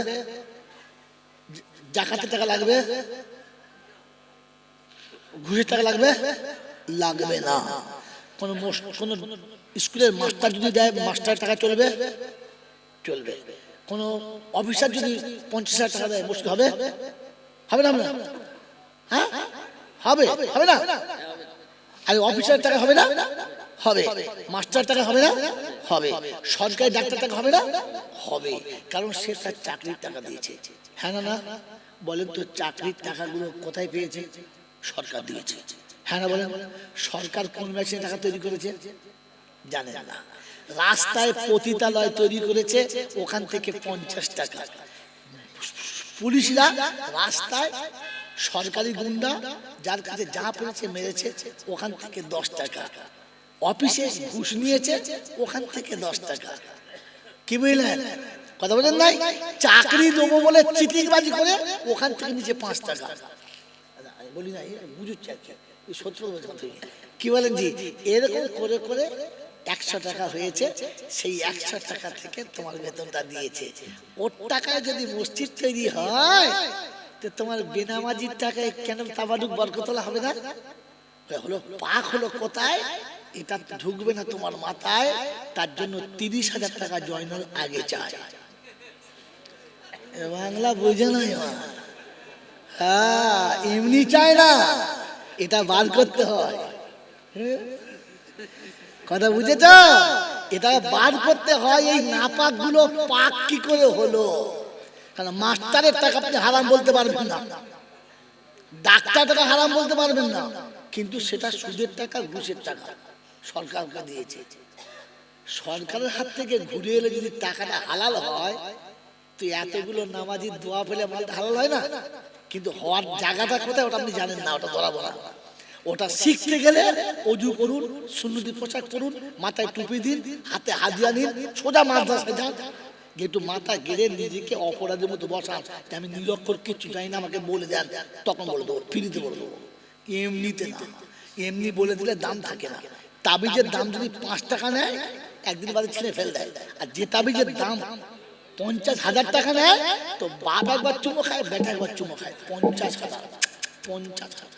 জাকাতের টাকা লাগবে, ঘুষের টাকা লাগবে, লাগবে না। কোন স্কুলের মাস্টার যদি দেয় মাস্টারের টাকা চলবে, চলবে। কোন অফিসার যদি 50,000 টাকা দেয় মসজিদ হবে, হবে না? হ্যাঁ হবে, হবে না? আর অফিসারের টাকা হবে না? হবে। মাস্টার টাকা হবে না? হবে। সরকারি ডাক্তার টাকা হবে না? হবে। কারণ সে তার চাকরির টাকা দিয়েছে। হ্যাঁ না? না বলেন তো, চাকরির টাকাগুলো কোথায় পেয়েছে? সরকার দিয়েছে। হ্যাঁ না বলেন? সরকার কোন মেশিনে টাকা তৈরি করেছে জানেন না? রাস্তায় পতিতালয় তৈরি করেছে, ওখান থেকে 50 টাকা। পুলিশরা রাস্তায় সরকারি গুন্ডা যার কাছে যা পেয়েছে মেরেছে, ওখান থেকে 10 টাকা। অফিসে ঘুষ নিয়েছে, ওখান থেকে 10 টাকা। কি বুঝলেন? কথা বলেন নাই? চাকরি দেবো বলে চিটিংবাজি করে ওখান থেকে নিচে 5 টাকা। বলি না বুঝুচ্ছে সত্য কি বলেন জি? এরকম করে করে 100 টাকা হয়েছে, সেই 100 টাকা থেকে তোমার বেতনটা দিয়েছে। ওর টাকায় যদি মসজিদ তৈরি হয় তো তোমার বেনামাজির টাকায় কেন তাবারুক বরকতলা হবে না? হলো পাক হলো কোথায়, এটা ঢুকবে না তোমার মাথায়। তার জন্য 30,000 টাকা জয়নাল আগে চায়। বাংলা বুঝে না? হ্যাঁ, এমনি চায় না, এটা বার করতে হয়। কথা বুঝেছ? এটা বার করতে হয়। এই নাপাক গুলো পাক কি করে হলো? কারণ মাস্টারের টাকা আপনি হারাম বলতে পারবেন না, ডাক্তার টাকা হারাম বলতে পারবেন না, কিন্তু সেটা সুদের টাকা, ঘুষের টাকা সরকারকে দিয়েছে। সরকারের হাত থেকে ঘুরে এলে যদি টাকাটা হালাল হয়, তো এতগুলো নামাজির দোয়া পেলে মালটা হালাল হয় না? কিন্তু হওয়ার জায়গাটা কোথায় ওটা আপনি জানেন না, ওটা ধরা বলা। ওটা শিখতে গেলে অজু করুন, সুন্নতি পোশাক করুন, মাথায় টুপি দিন, হাতে হাদিয়া নিন, সোজা মাদ্রাসায় যান, একটু মাথা গেড়ে নিজেকে অপরাধের মতো বসান, আমি নিরক্ষর কিচ্ছু চাই না, আমাকে বলে দেন, তখন বলে দেবো, ফ্রিতে বলে দেবো। এমনিতে না, এমনি বলে দিলে দাম থাকে না। তাবিজের দাম যদি 5 টাকা নেয়, একদিন বাদে ছিঁড়ে ফেল দেয়। আর যে তাবিজের দাম 50,000 টাকা নেয়, তো বাপ একবার চুমো খায়, বেটা একবার চুমো খায়। 50,000, 50,000।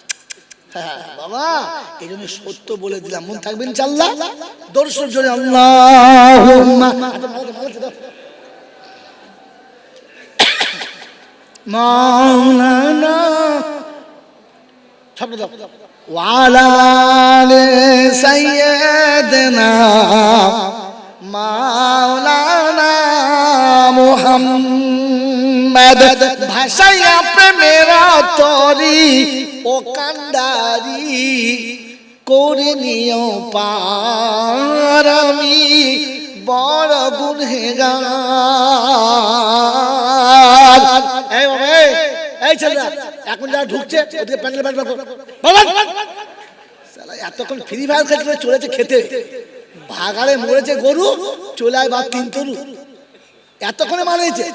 হ্যাঁ বাবা, এই জন্য সত্য বলে দিলাম, মন থাকবেন ইনশাআল্লাহ। দর্শক জোরে আল্লাহুম্মা মাওলানা সব দাও ওয়ালা আলি সাইয়্যিদিনা মাওলানা মুহাম্মদ। ভাষাইয়া প্রেমেরা তরি ও কান্ডারি করে নিও পার, আমি বড় গুনহেগার। এই বাবা, এই ছেলেরা এখন যারা ঢুকছে ওদের প্যান্ডেল ব্যাট এতক্ষণ ফ্রি ফায়ার খেলতে চলেছে খেতে, ভাগাড়ে মরেছে গরু, চলে আয় বা 3 তরু, এতক্ষণে মারেছে।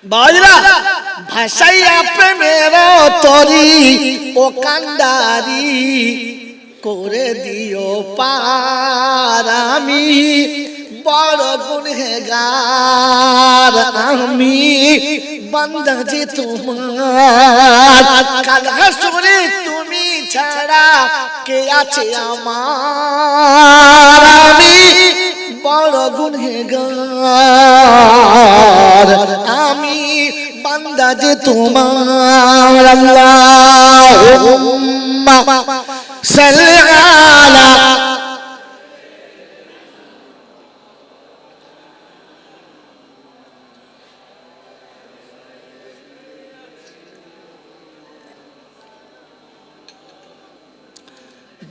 বাজরা ভাষাইয়া প্রেমের তরি ও কান্ডারি করে দিও পার আমি বড় গুনহেগার আমি বান্দা যে তোমার কাল হাসরে তুমি ছাড়া কে আছে আমার আমি বড় গুনহেগার আমি বান্দা যে তোমার আল্লাহুম্মা সাল্লি আলা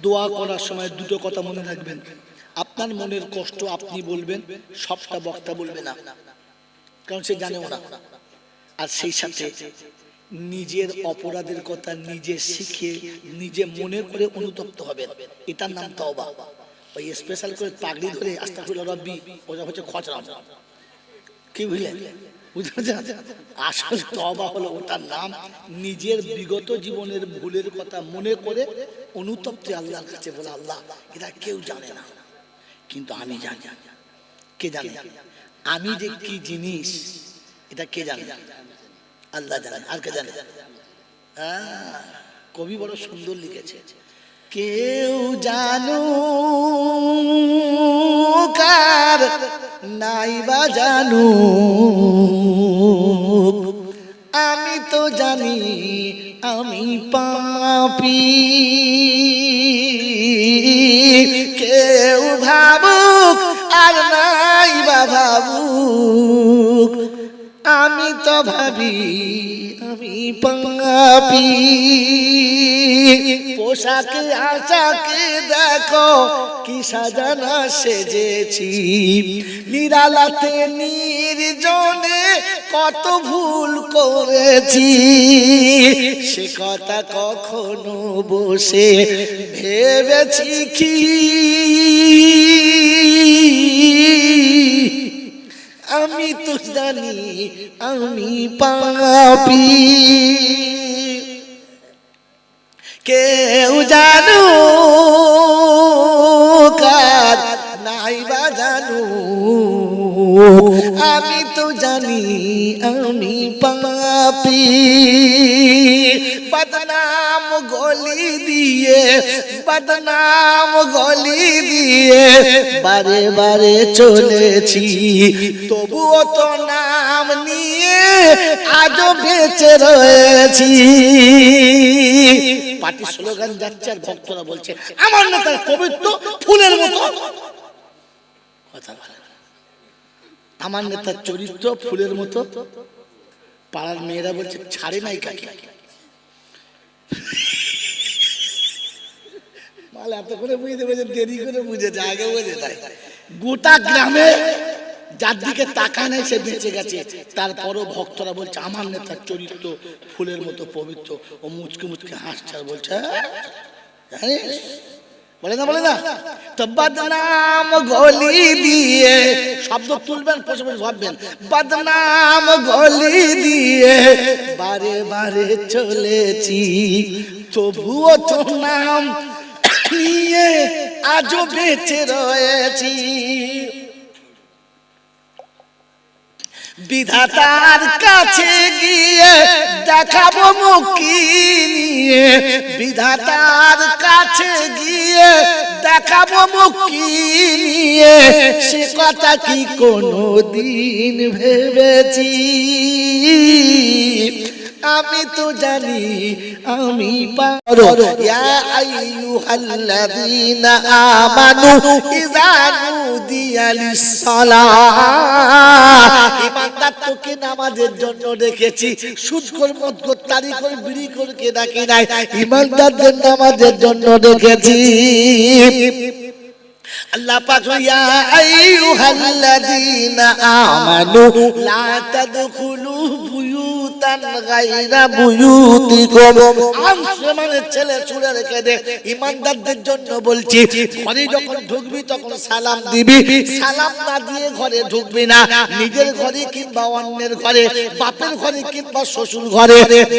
দোয়া করার সময় দুটো কথা মনে রাখবেন। আপনার মনের কষ্ট আপনি বলবেন, সবটা বক্তা বলবে না, কারণ সে জানেও না। আর সেই সাথে নিজের অপরাধের কথা নিজে শিখে নিজে মনে করে অনুতপ্ত হবেন, এটার নাম তওবা। ওই স্পেশাল করে পাগড়ি ধরে আস্তাগফিরুল্লাহ রাব্বি ওটা হচ্ছে খচরা, কি বুঝলেন? আসল তওবা হলো ওটার নাম নিজের বিগত জীবনের ভুলের কথা মনে করে অনুতপ্তে আল্লাহর কাছে বলে, আল্লাহ এটা কেউ জানে না কিন্তু আমি জানি। কে জানে? আমি যে কি জিনিস এটা কে জানে? আল্লাহ জানে। আর কে জানে? কবি বড় সুন্দর লিখেছে, কেউ জানো কার নাই বা জানু আমি তো জানি আমি পাপী। কেউ ভাবুক আর নাই বা ভাবুক আমি তো ভাবি আমি পাপী। পোশাকে আশাকে দেখো কি সাজানা সেজেছি, নিরালাতে নির্জনে কত ভুল করেছি, সে কথা কখনো বসে ভেবেছি কি আমি তো জানি আমি পাপী। কেউ জানো কার নাই বা জানো আমি তো জানি আমি পাপী। বদনাম গলি দিয়ে বদনাম গলি দিয়ে বারে বারে চলেছি, তবুও তো নাম নিয়ে আজও বেঁচে রয়েছি। পার্টি স্লোগান যাচ্ছে আর ভক্তরা বলছে আমার নেতার পবিত্র ফুলের মতো কথা বলে, আমার নেতার চরিত্র ফুলের মতো। পাড়ার মেয়েরা বলছে ছাড়ে নাই কাকে। মাল এত করে বুঝতে পেরেছে, দেরি করে বুঝেছে, আগে বুঝে নাই। গোটা গ্রামে যার দিকে তাকায় নাই সে বেঁচে গেছে, তারপরও ভক্তরা বলছে আমার নেতার চরিত্র ফুলের মতো পবিত্র। ও মুচকে মুচকে হাসছে আর বলছে জানিস, বলে না বলে না। তো বদনাম গলি দিয়ে শব্দ তুলবেন, বসে বসে ভাববেন, বদনাম গলি দিয়ে বারে বারে চলেছি, তবুও তো নাম নিয়ে আজও বেঁচে রয়েছি। বিধাতার কাছে গিয়ে দেখাবো মুক্তি নিয়ে, বিধাতার কাছে গিয়ে দেখাবো মুক্তি নিয়ে, সে কথা কি কোনদিন ভেবেছি? আমি তো জানি আমি পারো। ইয়া আইয়ুহাল্লাযীনা আমানু ইযা নুদিয়া লিস-সালাহ, ইমানদার তোকে নামাজের জন্য রেখেছি, সুদখোর মদখোর তারিখোর বিড়িখোরকে ডাকি নাই, ইমানদারদের নামাজের জন্য রেখেছি। আল্লাহ পাক ইয়া আইয়ুহাল্লাযীনা আমানু লা তাদখুলু বুয়ুতান গায়রা বুয়ুতিকুম। আসমানের ছেলে ছুঁড়ে রেখে দে, ইমানদারদের জন্য বলছি, ঘরে যখন ঢুকবি তখন সালাম দিবি, সালাম না দিয়ে ঘরে ঢুকবি না। নিজের ঘরে কিংবা অন্যের ঘরে, বাপের ঘরে কিংবা শ্বশুর ঘরে,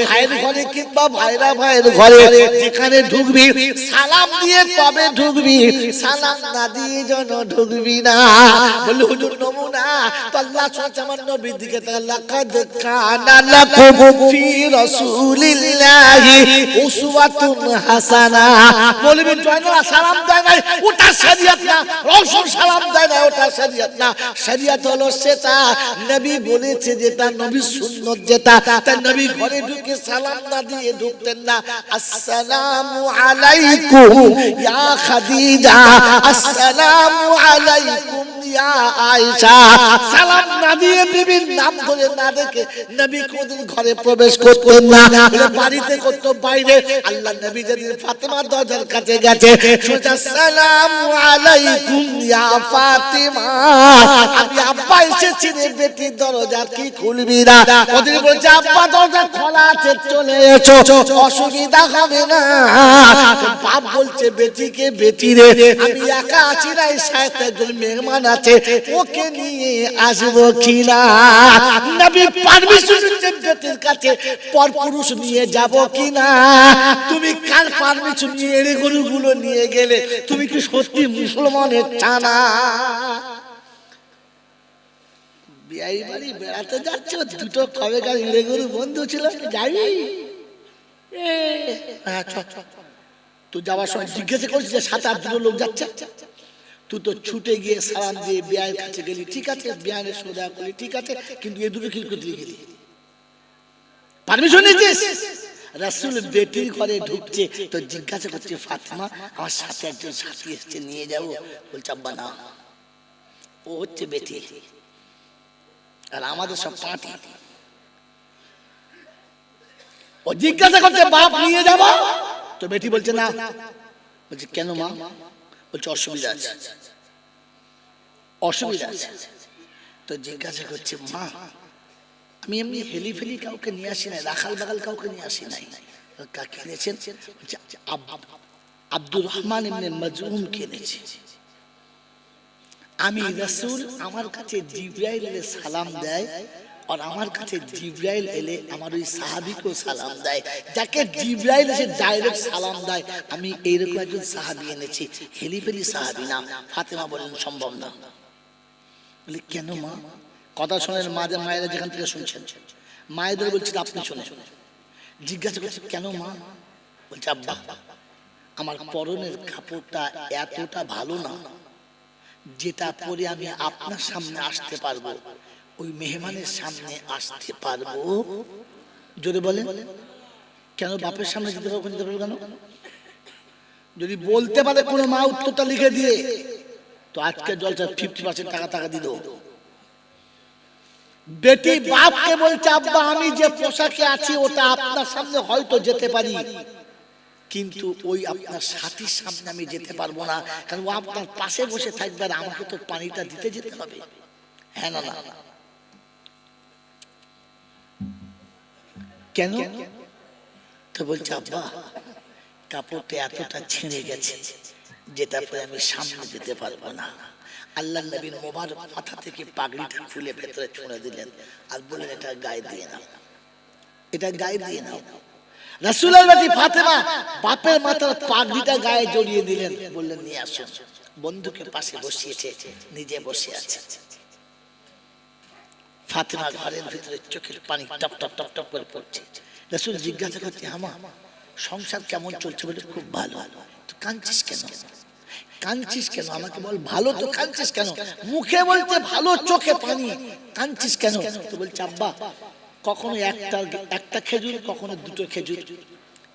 ভাইয়ের ঘরে কিংবা ভাইয়ের ঘরে, যেখানে ঢুকবি সালাম দিয়ে তবে ঢুকবি, সালাম না দিয়ে যেন ঢুকবি না। বলে হুজুর নমুনা তো আল্লাহ সুবহানাহু আমার নবীর দিকে তাকাল, লাকাদ কানা লাকুম ফি রাসূলিল্লাহি উসওয়াতুন হাসানা। বলবি জয়না সালাম দেয় না, ওটা শরীয়ত না। রাসূল সালাম দেয় না, ওটা শরীয়ত না। শরীয়ত হলো সেটা নবী বলেছে, যেটা নবীর সুন্নাত, যেটা তার নবী ঘরে ঢুকে সালাম না দিয়ে ঢুকতেন না। আসসালামু আলাইকুম ইয়া খাদিজা, আসসালামু আলাইকুম ইয়া আয়েশা। সালাম না দিয়ে বিবির নাম ধরে না দেখে নবী কোনদিন ঘরে প্রবেশ করতেন না। বাড়িতে করতো বাইরে। আল্লাহ নবী যেদিন ফাতেমার দরজার কাছে গেছে, সোজা আসসালামু আলাইকুম ইয়া ফাতেমা, আমি আব্বা এসেছি রে বেটি, দরজা কি খুলবি না? ওদের বলছে আব্বা দরজা খোলা আছে, চলে এসো, অসুবিধা হবে না। বাপ বলছে বেটিকে, বেটি রে আমি একা আছি না, এই সাথে একজন মেহমান আছে, ওকে নিয়ে আসবো কিনা? নবী পারমিশন দিতে বেটির কাছে, পরপুরুষ নিয়ে যাব কিনা? তুমি কার পারমিশন নিয়ে এড়ে গরুগুলো নিয়ে গেলে? তুমি কি সত্যি মুসলমানের ছানা? বিয়াই বাড়ি বেড়াতে যাচ্ছ, দুটো কবেকার এড়ে গরু বন্ধু ছিল, যাবি? তুই যাওয়ার সময় জিজ্ঞাসা করছিস যে 7-8 লোক যাচ্ছে, তুই তো ছুটে গিয়ে সালাম দিয়ে বিয়ায়ের কাছে গেলি, ঠিক আছে, বিয়ানের সোজা করলি, ঠিক আছে, কিন্তু এ দুটো কি করতে গেলি? পারমিশন নিয়েছিস? রাসূল বেটির ঘরে ঢুকছে তো জিজ্ঞাসা করছে, ফাতেমা আমার সাথে একজন সাথী এসেছে, নিয়ে যাবো? বলছে আব্বা না, ও হচ্ছে বেটি আর আমাদের সব পার্টি। ও জিজ্ঞাসা করছে বাপ নিয়ে যাবো? তো বেটি বলছে না। বলছে কেন মা? বলছে অসুবিধা আছে, অসুবিধা আছে। তো জিজ্ঞাসা করছে মা আমি এমনি হেলি ফেলি কাউকে নিয়ে আসি নাই, রাখাল বাগাল কাউকে নিয়ে আসি নাই। কাকে এনেছেন? আব্দুর রহমান ইবনে মাজউম কে এনেছে। আমি রাসূল, আমার কাছে জিবরাইল এলে সালাম দেয়, আর আমার কাছে জিবরাইল এলে আমার ওই সাহাবীকেও সালাম দেয়। যাকে জিবরাইল এসে ডাইরেক্ট সালাম দেয়, আমি এইরকম একজন সাহাবী এনেছি, হেলিফেলি সাহাবী না। ফাতেমা বললেন সম্ভব না। বলে কেন মা? কথা শোনেন মায়েরা যেখান থেকে শুনছেন, মায়েদের বলছিল আপনি শোনেন। জিজ্ঞাসা করছে কেন মা? বলছে আব্বা আমার পরনের কাপড়টা এতটা ভালো না, যেটা পরে আমি আপনার সামনে আসতে পারবো, ওই মেহমানের সামনে আসতে পারবো। জোরে বলেন কেন বাপের সামনে যেতে পারবো? যেতে পারবো কেন? যদি বলতে পারে কোনো মা উত্তরটা লিখে দিয়ে, তো আজকে জলসা 50% টাকা দিল। বেটি বাপকে বলছে আব্বা আমি যে পোশাকে আছি ওটা আপনার সামনে হয়তো যেতে পারি, কিন্তু ওই আপনার সাথীর সামনে আমি যেতে পারবো না, কারণ ও আপনার পাশে বসে থাকবে আর আমাকে তো পানিটা দিতে যেতে হবে। হ্যাঁ না না কেন? তো বলছে আব্বা কাপড়টা এতটা ছিঁড়ে গেছে, যেটা পরে আমি সামনে যেতে পারবো না। আল্লাহ নবীর মোবারক মাথা থেকে পাগড়িটা খুলে ভেতরে ছুঁড়ে দিলেন আর বললেন এটা গায়ে দিয়ে নাও, এটা গায়ে দিয়ে নাও। রাসূলের বেটি ফাতেমা বাপের মাথার পাগড়িটা গায়ে জড়িয়ে দিলেন, বললেন নিয়ে আসুন। বন্ধুকে পাশে বসিয়েছে, নিজে বসে আছে। ফাতেমা ঘরের ভিতরে চোখের পানি টপ টপ টপ টপ করে পড়ছে। রাসূল জিজ্ঞাসা করছে আমা সংসার কেমন চলছে? বলে খুব ভালো। তো কাঁদছিস কেন? কাঁদছিস কেন? আমাকে বল ভালো তো কাঁদছিস কেন? মুখে বলতে ভালো, চোখে পানি, কাঁদছিস কেন? তো বলছে আব্বা কখনো একটা খেজুর, কখনো 2টো খেজুর,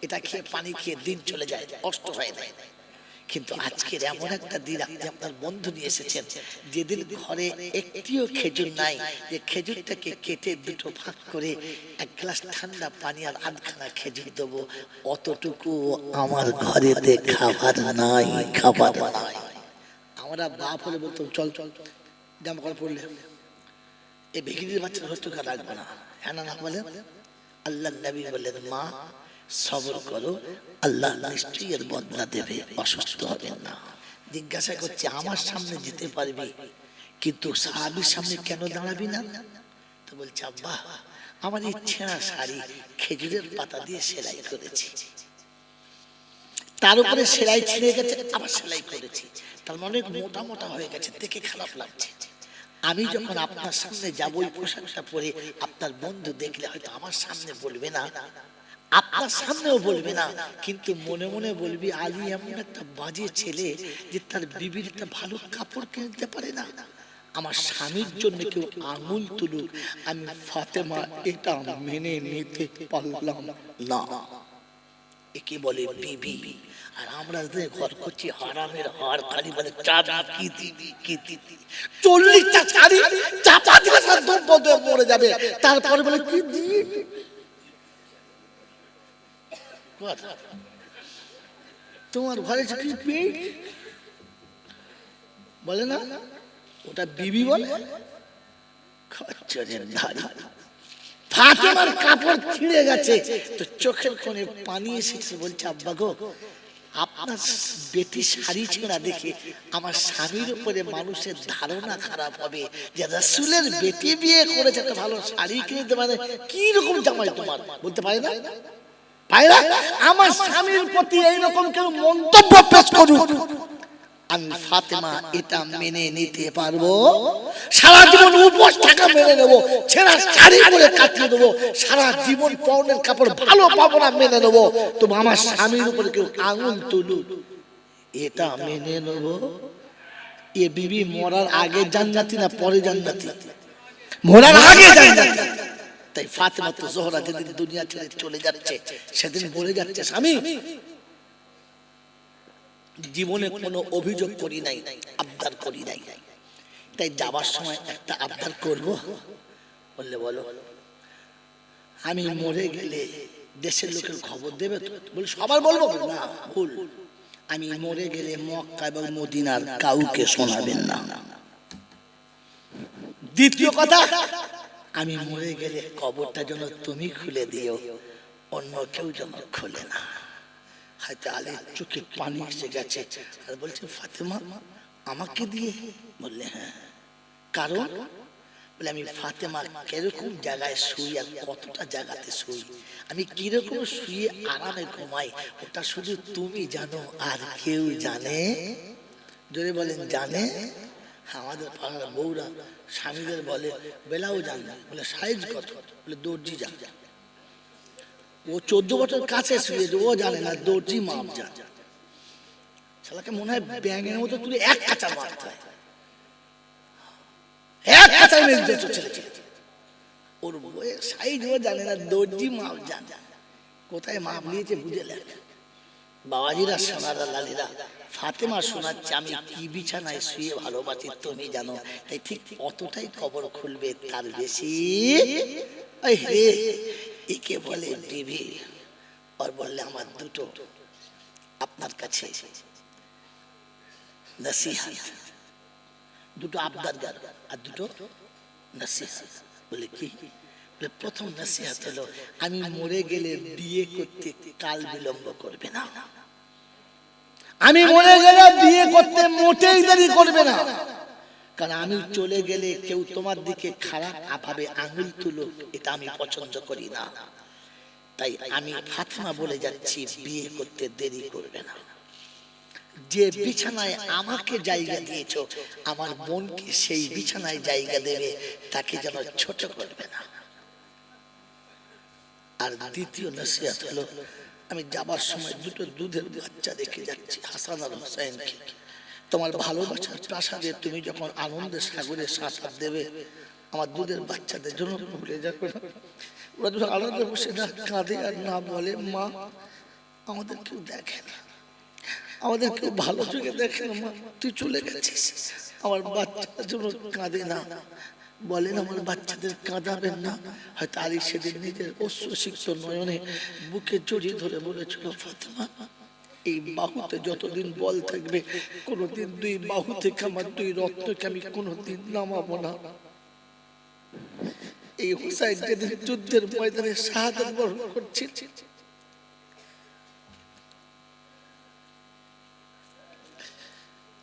এটা খেয়ে পানি খেয়ে দিন চলে যায়, কষ্ট হয় না। কিন্তু আজকের এমন একটা দিন আপনি আপনার বন্ধু নিয়ে এসেছেন, যেদিন ঘরে একটিও খেজুর নাই, যে খেজুরটাকে কেটে 2টো ভাগ করে 1 গ্লাস ঠান্ডা পানি আর 8খানা খেজুর দেবো, অতটুকু আমার ঘরেতে খাবার নাই, খাবার নাই। আমরা বাপ হলে বলতাম চল চল জামা কাপড় পরলে এই ভিখিরির বাচ্চার হত্যা রাখবো না। হ্যাঁ না বলে আল্লাহ নবী বললেন মা সবর করো, আল্লাহ নিশ্চয়ই এর বদলা দেবে, অসুস্থ হবে না। জিজ্ঞাসা করছে আমার সামনে যেতে পারবি কিন্তু সাহাবীর সামনে কেন দাঁড়াবি না? তো বলছে আব্বা আমার এই ছেঁড়া শাড়ি খেজুরের পাতা দিয়ে সেলাই করেছি, তার উপরে সেলাই ছিঁড়ে গেছে আবার সেলাই করেছি, তার মানে মোটা মোটা হয়ে গেছে, দেখে খারাপ লাগছে। আমি যখন আপনার সামনে যাবো ওই পোশাকটা পরে আপনার বন্ধু দেখলে হয়তো আমার সামনে বলবে না, আপনার সামনেও বলবে না, কিন্তু মনে মনে বলবি আলী এমন একটা বাজে ছেলে যে তার বিবির একটা ভালো কাপড় কিনতে পারে না। আমার স্বামীর জন্য কেউ আঙুল তুলুক, আমি ফাতেমা এটা মেনে নিতে পারলাম না। একে বলে বিবি। আর আমরা ঘর করছি হারামের হার, খালি বলে চাবি কি দিবি কি দিবি, 40টা শাড়ি চাপা দিয়ে মরে যাবে, তারপরে বলে কি দিবি। তোমার ঘরে কি পেয়ে বলে না, ওটা বিবি বলে। খচ্চরের ধারি ফাতেমার কাপড় ছিঁড়ে গেছে তো চোখের কোণে পানি এসেছে, বলছে আব্বা গো আপনার বেটি শাড়ি ছেঁড়া দেখে আমার স্বামীর উপরে মানুষের ধারণা খারাপ হবে যে রাসূলের বেটি বিয়ে করেছে, একটা ভালো শাড়ি কিনতে পারে, কি রকম জামাই তোমার, বলতে পারে না পায়রা। আমার স্বামীর প্রতি এইরকম কেউ মন্তব্য পেশ করুক, আমি ফাতেমা এটা মেনে নিতে পারবো, সারা জীবন উপোস থাকা মেনে নেবো, ছেঁড়া শাড়ি পরে কাটিয়ে দেবো, সারা জীবন পরনের কাপড় ভালো পাবো না মেনে নেবো, তবু আমার স্বামীর উপরে কেউ আঙুল তুলুক এটা মেনে নেবো। এ বিবি মরার আগে জান্নাতি না পরে জান্নাতি? মরার আগে জান্নাতি। তাই ফাতেমা তো জোহরা যেদিন দুনিয়া ছেড়ে চলে যাচ্ছে সেদিন বলে যাচ্ছে স্বামী জীবনে কোনো অভিযোগ করি নাই, আবদার করি নাই, তাই যাবার সময় একটা আবদার করব। বললে বলো। আমি মরে গেলে দেশের লোকের খবর দেবে তো? বলে সবার বলবো না, ভুল, আমি মরে গেলে মক্কা এবং মদিনার কাউকে শোনাবেন না। দ্বিতীয় কথা, আমি মরে গেলে কবরটা যেন তুমি খুলে দিও, অন্য কেউ যেন খুলে না। হয়তো আলীর চোখে পানি এসে গেছে আর বলছে ফাতেমা আমাকে দিয়ে? বললে হ্যাঁ। কারণ? বলে আমি ফাতেমা কিরকম জায়গায় শুই আর কতটা জায়গাতে শুই, আমি কিরকম শুয়ে আরামে ঘুমাই ওটা শুধু তুমি জানো, আর কেউ জানে? জোরে বলেন জানে? আমাদের পাড়ার বউরা স্বামীদের বলে বেলাও জানে, বলে সাইজ কত? বলে দর্জি জানে। ও 14 বছর কাছে শুয়েছে, ও জানে না দর্জি মাপ জানে। শালাকে মনে হয় ব্যাঙের মতো তুলে এক কাঁচা মারতে হয়, এক কাঁচা মেরে দিয়েছে ছেলেকে। ওর বইয়ের সাইজ ও জানে না, দর্জি মাপ জানে। কোথায় মাপ নিয়েছে বুঝে লেখা। বাবাজিরা সোনারা লালিরা ফাতেমা শোনাচ্ছে আমি কি বিছানায় শুয়ে ভালোবাসি তুমি জানো, তাই ঠিক অতটাই কবর খুলবে, তার বেশি। একে বলে বিবি। আর বললে আমার দুটো আপনার কাছে নসিহত, দুটো আবদার গার আর দুটো নসিহত। বলে কি? বলে প্রথম নসিহত হলো আমি মরে গেলে বিয়ে করতে কাল বিলম্ব করবে না, আমি মরে গেলে বিয়ে করতে মোটেই দেরি করবে না, কারণ আমি চলে গেলে কেউ তোমার দিকে খারাপ ভাবে আঙুল তুলুক এটা আমি পছন্দ করি না। তাই আমি ফাতেমা বলে যাচ্ছি বিয়ে করতে দেরি করবে না। যে বিছানায় আমাকে জায়গা দিয়েছো আমার বোনকে সেই বিছানায় জায়গা দেবে, তাকে যেন ছোট করবে না। আর দ্বিতীয় নসিহত হলো আমি যাবার সময় দুটো দুধের বাচ্চা রেখে যাচ্ছি, হাসান আর হোসেনকে। তোমার ভালোবাসার প্রাসাদে তুমি যখন আনন্দের সাগরে সাঁতার দেবে আমার দুধের বাচ্চাদের জন্য ভুলে যাবে না। ওরা যখন আনন্দে বসে না কাঁদে আর না বলে মা আমাদের কেউ দেখে না, আমাদের কেউ ভালো চোখে দেখে না, মা তুই চলে গেছিস, আমার বাচ্চাদের জন্য কাঁদে না, বলেন আমার বাচ্চাদের কাঁদাবেন না। হয়তো আলী সেদিন নিজের অশ্রুসিক্ত নয়নে বুকে জড়িয়ে ধরে বলেছিল ফাতেমা এই বাহুতে যতদিন বল থাকবে, কোনোদিন দুই বাহু থেকে আমার দুই রত্নকে আমি কোনোদিন নামাবো না। এই হুসাইন যেদিন যুদ্ধের ময়দানে শাহাদাত বরণ করছিল,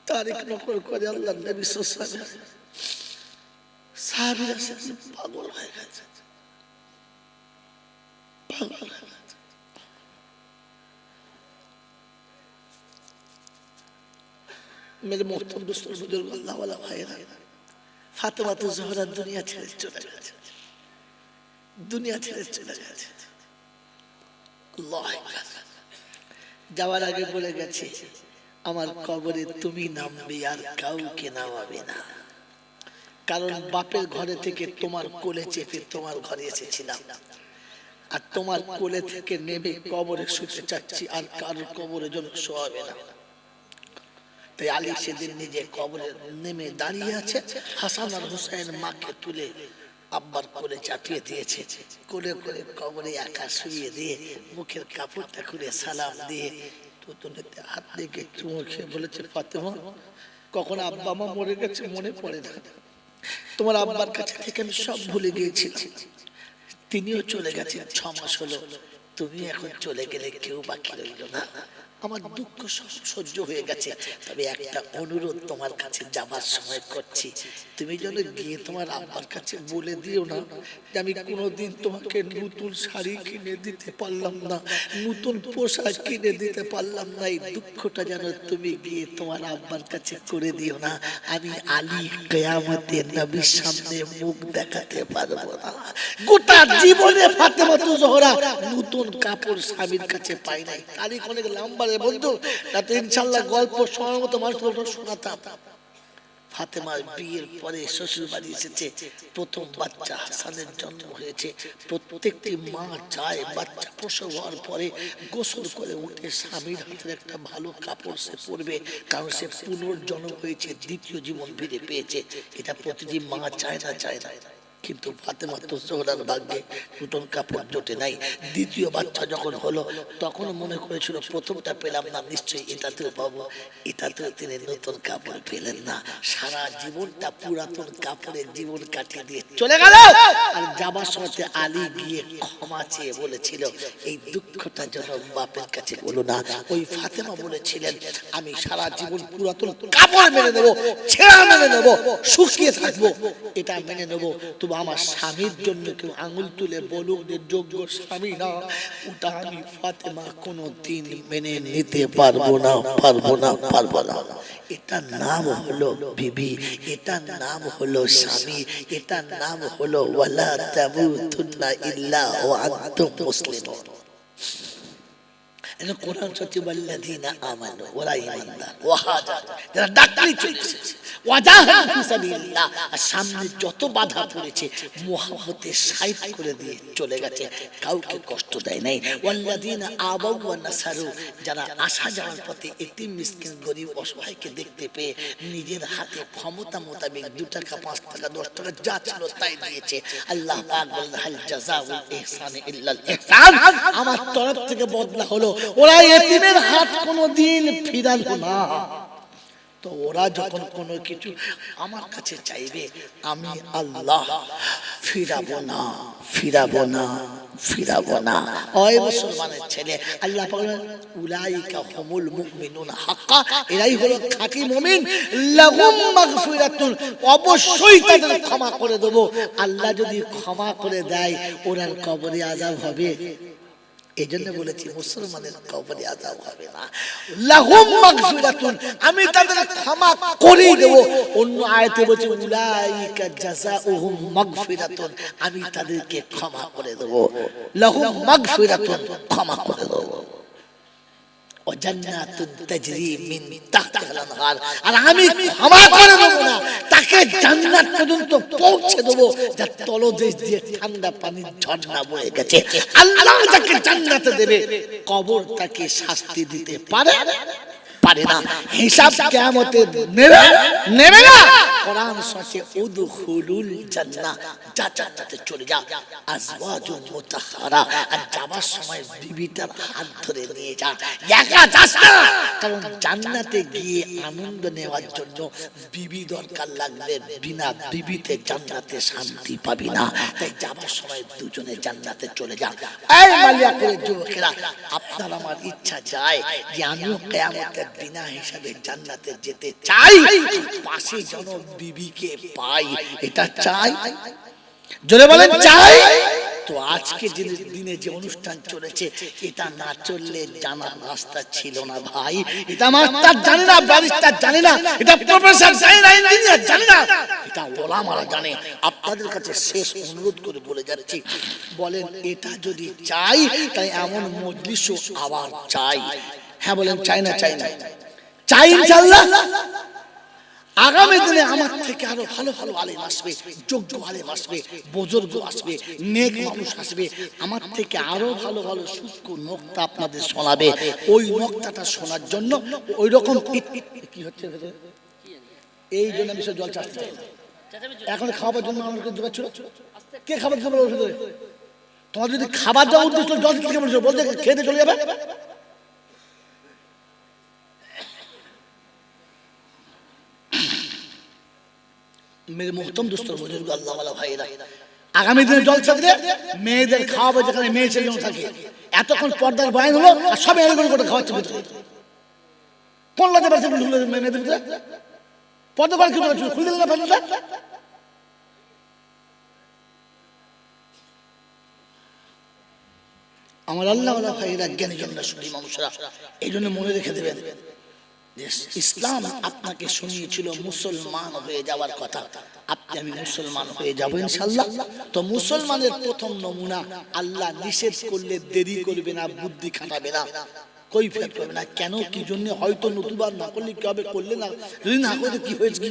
তারিখ নকল করে আল্লাহ নবী সাল্লাল্লাহু আলাইহি ওয়াসাল্লাম সাহাবীরা পাগল হয়ে গেছে, পাগল হয়ে গেছে। मेरे मोहतरम दोस्तों, बुजुर्ग, अल्लाह वाला भाईरा, फातिमा तो ज़हरा दुनिया ছেড়ে চলে গেছে, দুনিয়া ছেড়ে চলে গেছে। আল্লাহু আকবার। যাওয়ার আগে বলে গেছে, আমার কবরে তুমি নামবে আর কাউকে নামাবে না, কারণ বাপের ঘরে থেকে তোমার কোলে চেপে তোমার ঘরে এসেছিলাম, আর তোমার কোলে থেকে নেমে কবরে শুতে চাচ্ছি, আর কারোর কবরে জন্য শোয়াবে না। তাই আলী সেদিন নিজে কবরে নেমে দাঁড়িয়ে আছে, হাসান আর হুসাইন মাকে তুলে আব্বার কোলে চাপিয়ে দিয়েছে, কোলে করে কবরে একা শুয়ে দিয়ে মুখের কাপড়টা খুলে সালাম দিয়ে তুতুনিতে হাত দিয়ে চুমো খেয়ে বলেছে, ফাতেমা, কখন আব্বা মা মরে গেছে মনে পড়ে না, তোমার আব্বার কাছে থেকে আমি সব ভুলে গিয়েছিলাম, তিনিও চলে গেছেন 6 মাস হলো, তুমি এখন চলে গেলে কেউ বাকি রইল না, আমার দুঃখ সহ্য হয়ে গেছে, তবে একটা অনুরোধ তোমার কাছে যাবার সময় করছি, তুমি যেন গিয়ে তোমার আব্বার কাছে বলে দিও না যে আমি কোনোদিন তোমাকে নতুন শাড়ি কিনে দিতে পারলাম না, নতুন পোশাক কিনে দিতে পারলাম না, এই দুঃখটা যেন তুমি গিয়ে তোমার আব্বার কাছে করে দিও না, আমি আলী কিয়ামতে নবীর সামনে মুখ দেখাতে পারবো না। গোটা জীবনে ফাতেমা তো জোহরা নতুন কাপড় স্বামীর কাছে পাই নাই। তারিখ অনেক লম্বা বন্ধু, তাতে ইনশাআল্লাহ গল্প সময় মতো মানুষ শোনাতাম। ফাতেমার বিয়ের পরে শ্বশুর বাড়ি এসেছে, প্রথম বাচ্চা হাসানের জন্ম হয়েছে, প্রত্যেকটি মা চায় বাচ্চা প্রসব হওয়ার পরে গোসল করে উঠে স্বামীর হাতের একটা ভালো কাপড় সে পরবে, কারণ সে পুনর্জন্ম হয়েছে, দ্বিতীয় জীবন ফিরে পেয়েছে, এটা প্রতিটি মা চায় না, চায় না। কিন্তু ফাতেমা তো জোহরার ভাগ্যে নতুন কাপড় জোটে নাই। দ্বিতীয় বাচ্চা যখন হলো তখন মনে করেছিল প্রথমটা পেলাম না, নিশ্চয়ই এটাতেও পাবো, এটাতেও তিনি নতুন কাপড় পেলেন না, সারা জীবনটা পুরাতন কাপড়ের জীবন কাটিয়ে দিয়ে চলে গেল। আর যাবার সময় আলী গিয়ে ক্ষমা চেয়ে বলেছিল, এই দুঃখটা যেন বাপের কাছে বলো না। ওই ফাতেমা বলেছিলেন, আমি সারা জীবন পুরাতন কাপড় মেনে নেবো, ছেঁড়া মেনে নেবো, শুকিয়ে থাকবো, এটা মেনে নেবো, তবু আমার স্বামীর জন্য কেউ আঙুল তুলে বলুক যে যোগ্য স্বামী না, ওটা আমি ফাতেমা কোনোদিন মেনে নিতে পারবো না, পারবো না, পারবো না। এটার নাম হলো বিবি, এটার নাম হলো স্বামী, এটার নাম হলো ওয়ালা তামুতুন্না ইল্লা ওয়া আনতুম মুসলিমুন। কোরআন সত্যি ওয়াল্লাযীনা আমানু, ওরা ঈমানদার, ওয়াহাজার, যারা ডাকলি চলেছে, ওয়াজাহাদু ফি সাবিলিল্লাহ, আর সামনে যত বাধা পড়েছে মুহাব্বতে সাইড করে দিয়ে চলে গেছে, কাউকে কষ্ট দেয় নাই। ওয়াল্লাযীনা আবাউ ওয়া নাসারু, যারা আসা যাওয়ার পথে এতিম মিসকিন গরিব অসহায়কে দেখতে পেয়ে নিজের হাতে ক্ষমতা মোতাবেক 2 টাকা 5 টাকা 10 টাকা যা ছিল তাই দিয়েছে। আল্লাহ পাক বলেন, হাল জাযাউল ইহসানি ইল্লাল ইহসান, আমার তরফ থেকে বদলা হলো, ওরা এতিমের হাত কোনোদিন ফিরালো না। তো ওরা যখন কোনো কিছু আমার কাছে চাইবে, আমি আল্লাহ ফিরাবো না, ফিরাবো না, ফিরাবো না। ওই মুসলমানের ছেলে আল্লাহ পাক বলেন, উলাইকা হুমুল মুমিনুন হাক্কা, এরাই হলো খাঁটি মুমিন, লাহুম মাগফিরাতুন, অবশ্যই তাদের ক্ষমা করে দেব। আল্লাহ যদি ক্ষমা করে দেয়, ওনার কবরে আযাব হবে। এই জন্য বলেছি মুসলমানের কবরে আযাব হবে না, লাহুম মাগফিরাতুন, আমি তাদের ক্ষমা করে দেব। অন্য আয়াতে বলছে উলাইকা জাযাউহুম মাগফিরাতুন, আমি তাদেরকে ক্ষমা করে দেব, লাহুম মাগফিরাতুন, ক্ষমা করে দেব। ও জান্নাতুন তাজরি মিন তাহতিহাল আনহার, আর আমি ক্ষমা করে দেব না, তাকে জান্নাত পর্যন্ত পৌঁছে দেব, যার তলদেশ দিয়ে ঠান্ডা পানির ঝর্ণা বয়ে গেছে। আল্লাহ যাকে জান্নাতে দেবে, কবর তাকে শাস্তি দিতে পারে পারে না, হিসাব কিয়ামতে নেবে নেবে না। কোরআন সচে উদখুলুল জান্নাহ, যা জান্নাতে চলে যা, আজওয়াজুম মুতাহহারা, আর যাবার সময় বিবিটার হাত ধরে নিয়ে যা, একা যাস না। কারণ জান্নাতে গিয়ে আনন্দ নেওয়ার জন্য বিবি দরকার লাগবে, বিনা বিবিতে জান্নাতে শান্তি পাবি না। তাই যাবার সময় দুজনে জান্নাতে চলে যা। এই মালিয়া করে যুবকেরা, আপনার আমার ইচ্ছা যায় যে আমিও কিয়ামতের বিনা হিসাবে জান্নাতে যেতে চাই, পাশে যেন বিবিকে পাই, এটা চাই। জোরে বলেন চাই। তো আজকে যে দিনে যে অনুষ্ঠান চলেছে, এটা না চললে জানার রাস্তা ছিল না ভাই। এটা মাস্টার জানে না, ব্যারিস্টার জানে না, এটা প্রফেসর জানে না, ইঞ্জিনিয়ার জানে না, এটা ওলামারা জানে। আপনাদের কাছে শেষ অনুরোধ করে বলে যাচ্ছি, বলেন এটা যদি চাই, তাই এমন মজলিসও আবার চাই। হ্যাঁ বলেন চাই না? চাই না? চাই ইনশাআল্লাহ। আগামী দিনে আমার থেকে আরো ভালো ভালো আলেম আসবে, যোগ্য আলেম আসবে, বুজুর্গ আসবে, নেক মানুষ আসবে, আমার থেকে আরো ভালো ভালো সূক্ষ্ম নকতা আপনাদের শোনাবে। ওই নকতাটা শোনার জন্য ওই রকম কি হচ্ছে এই জন্য আমি জল চাচ্ছি চাই না। এখন খাবার জন্য আমাকে জোগাড় ছিল, কে খাবার জন্য বলছে? তোমার যদি খাবার দেওয়া উদ্দেশ্য জল থেকে বলছো, বলতে খেতে চলে যাবে। মেরে মোহতম দুস্তর বুজুর্গ আল্লাহ ওয়ালা ভাইরা, আগামী দিনে জলসা দিলে মেয়েদের খাওয়াবে, যেখানে মেয়ে ছেলে থাকে। এতক্ষণ পর্দার বয়ান হলো আর সব এরকম করে খাওয়াচ্ছে ভিতরে। কোন লাগে পারছে মেয়েদের ভিতরে পর্দা বয়ান খুলে খুলে দিলে না। আমার আল্লাহ ওয়ালা ভাইরা, জ্ঞানী জনরা, সুধী মানুষরা, এই জন্য মনে রেখে দেবেন, ইসলাম আপনাকে শুনিয়েছিল মুসলমান হয়ে যাওয়ার কথা। আপনি আমি মুসলমান হয়ে যাব ইনশাআল্লাহ। তো মুসলমানের প্রথম নমুনা, আল্লাহ নিষেধ করলে দেরি করবে না, বুদ্ধি খাটাবে না, কৈফিয়ত করবে না। কেন কি জন্য? হয়তো নতুনবার না করলে কি হবে, করলে না, যদি না করলে কি হয়েছে,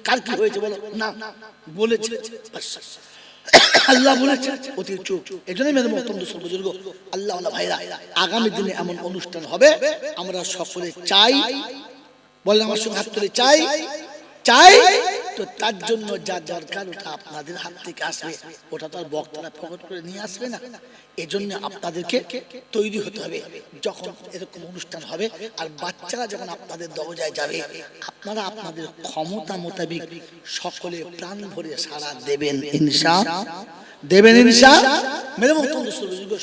কার কি হয়েছে বলো না, বলেছে আল্লাহ বলেছে অতি চুপ। এই জন্যই মেরে মোহতরম দোস্ত বুজুর্গ আল্লাহ ওয়ালা ভাইরা, আগামী দিনে এমন অনুষ্ঠান হবে, আমরা সকলে চাই। বলেন আমার সঙ্গে হাত তুলে চাই, চাই। তো তার জন্য যা দরকার ওটা আপনাদের হাত থেকে আসবে, ওটা তো আর বক্তারা প্রকট করে নিয়ে আসবে না। এজন্য আপনাদেরকে তৈরি হতে হবে। যখন এরকম অনুষ্ঠান হবে আর বাচ্চারা যখন আপনাদের দরজায় যাবে, আপনারা আপনাদের ক্ষমতা মোতাবেক সকলে প্রাণ ভরে সাড়া দেবেন ইনশাআল্লাহ, দেবেন ইনশাআল্লাহ। মেরে মতন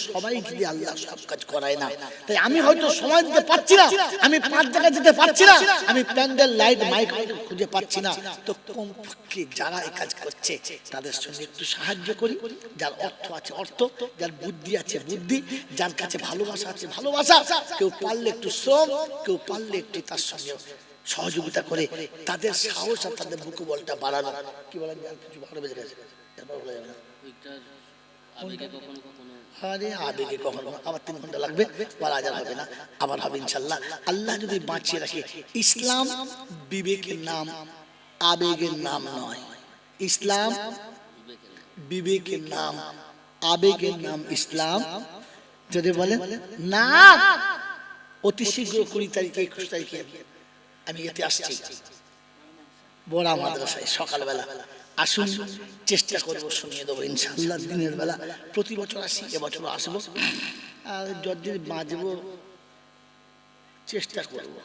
সবাই যদি আল্লাহ সব কাজ করায় না, তাই আমি হয়তো সময় দিতে পারছি না, আমি 5 জায়গায় যেতে পারছি না, আমি প্যান্ডেল লাইট মাইক খুঁজে পাচ্ছি না, তো কমপক্ষে যারা এই কাজ করছে তাদের সঙ্গে একটু সাহায্য করি। যার অর্থ আছে অর্থ, যার বুদ্ধি আছে বুদ্ধি, যার কাছে ভালোবাসা আছে ভালোবাসা, কেউ পারলে একটু শ্রম, কেউ পারলে একটু তার সঙ্গে সহযোগিতা করে তাদের সাহস আর তাদের বুকু বলটা বাড়ানো। কি বলেন? কিছু ভালো বেজে গেছে, এরপর বলা যাবে না। আরে আবেগে কখনো আবার 3 ঘন্টা লাগবে, বলা আজার হবে না, আবার হবে ইনশাআল্লাহ। আল্লাহ যদি বাঁচিয়ে রাখে। ইসলাম বিবেকের নাম, আবেগের নাম নয়। ইসলাম বিবেকের নাম, আবেগের নাম ইসলাম। যদি বলেন না, অতি শীঘ্র 20 তারিখে 21 তারিখে আমি এতে আসছি বড়া মাদ্রাসায় সকালবেলা। আসুন, চেষ্টা করবো শুনিয়ে দেবো ইনশাআল্লাহ দিনের বেলা। প্রতি বছর আসি, এবছর আসবো, আর যতদিন বাঁচবো চেষ্টা করবো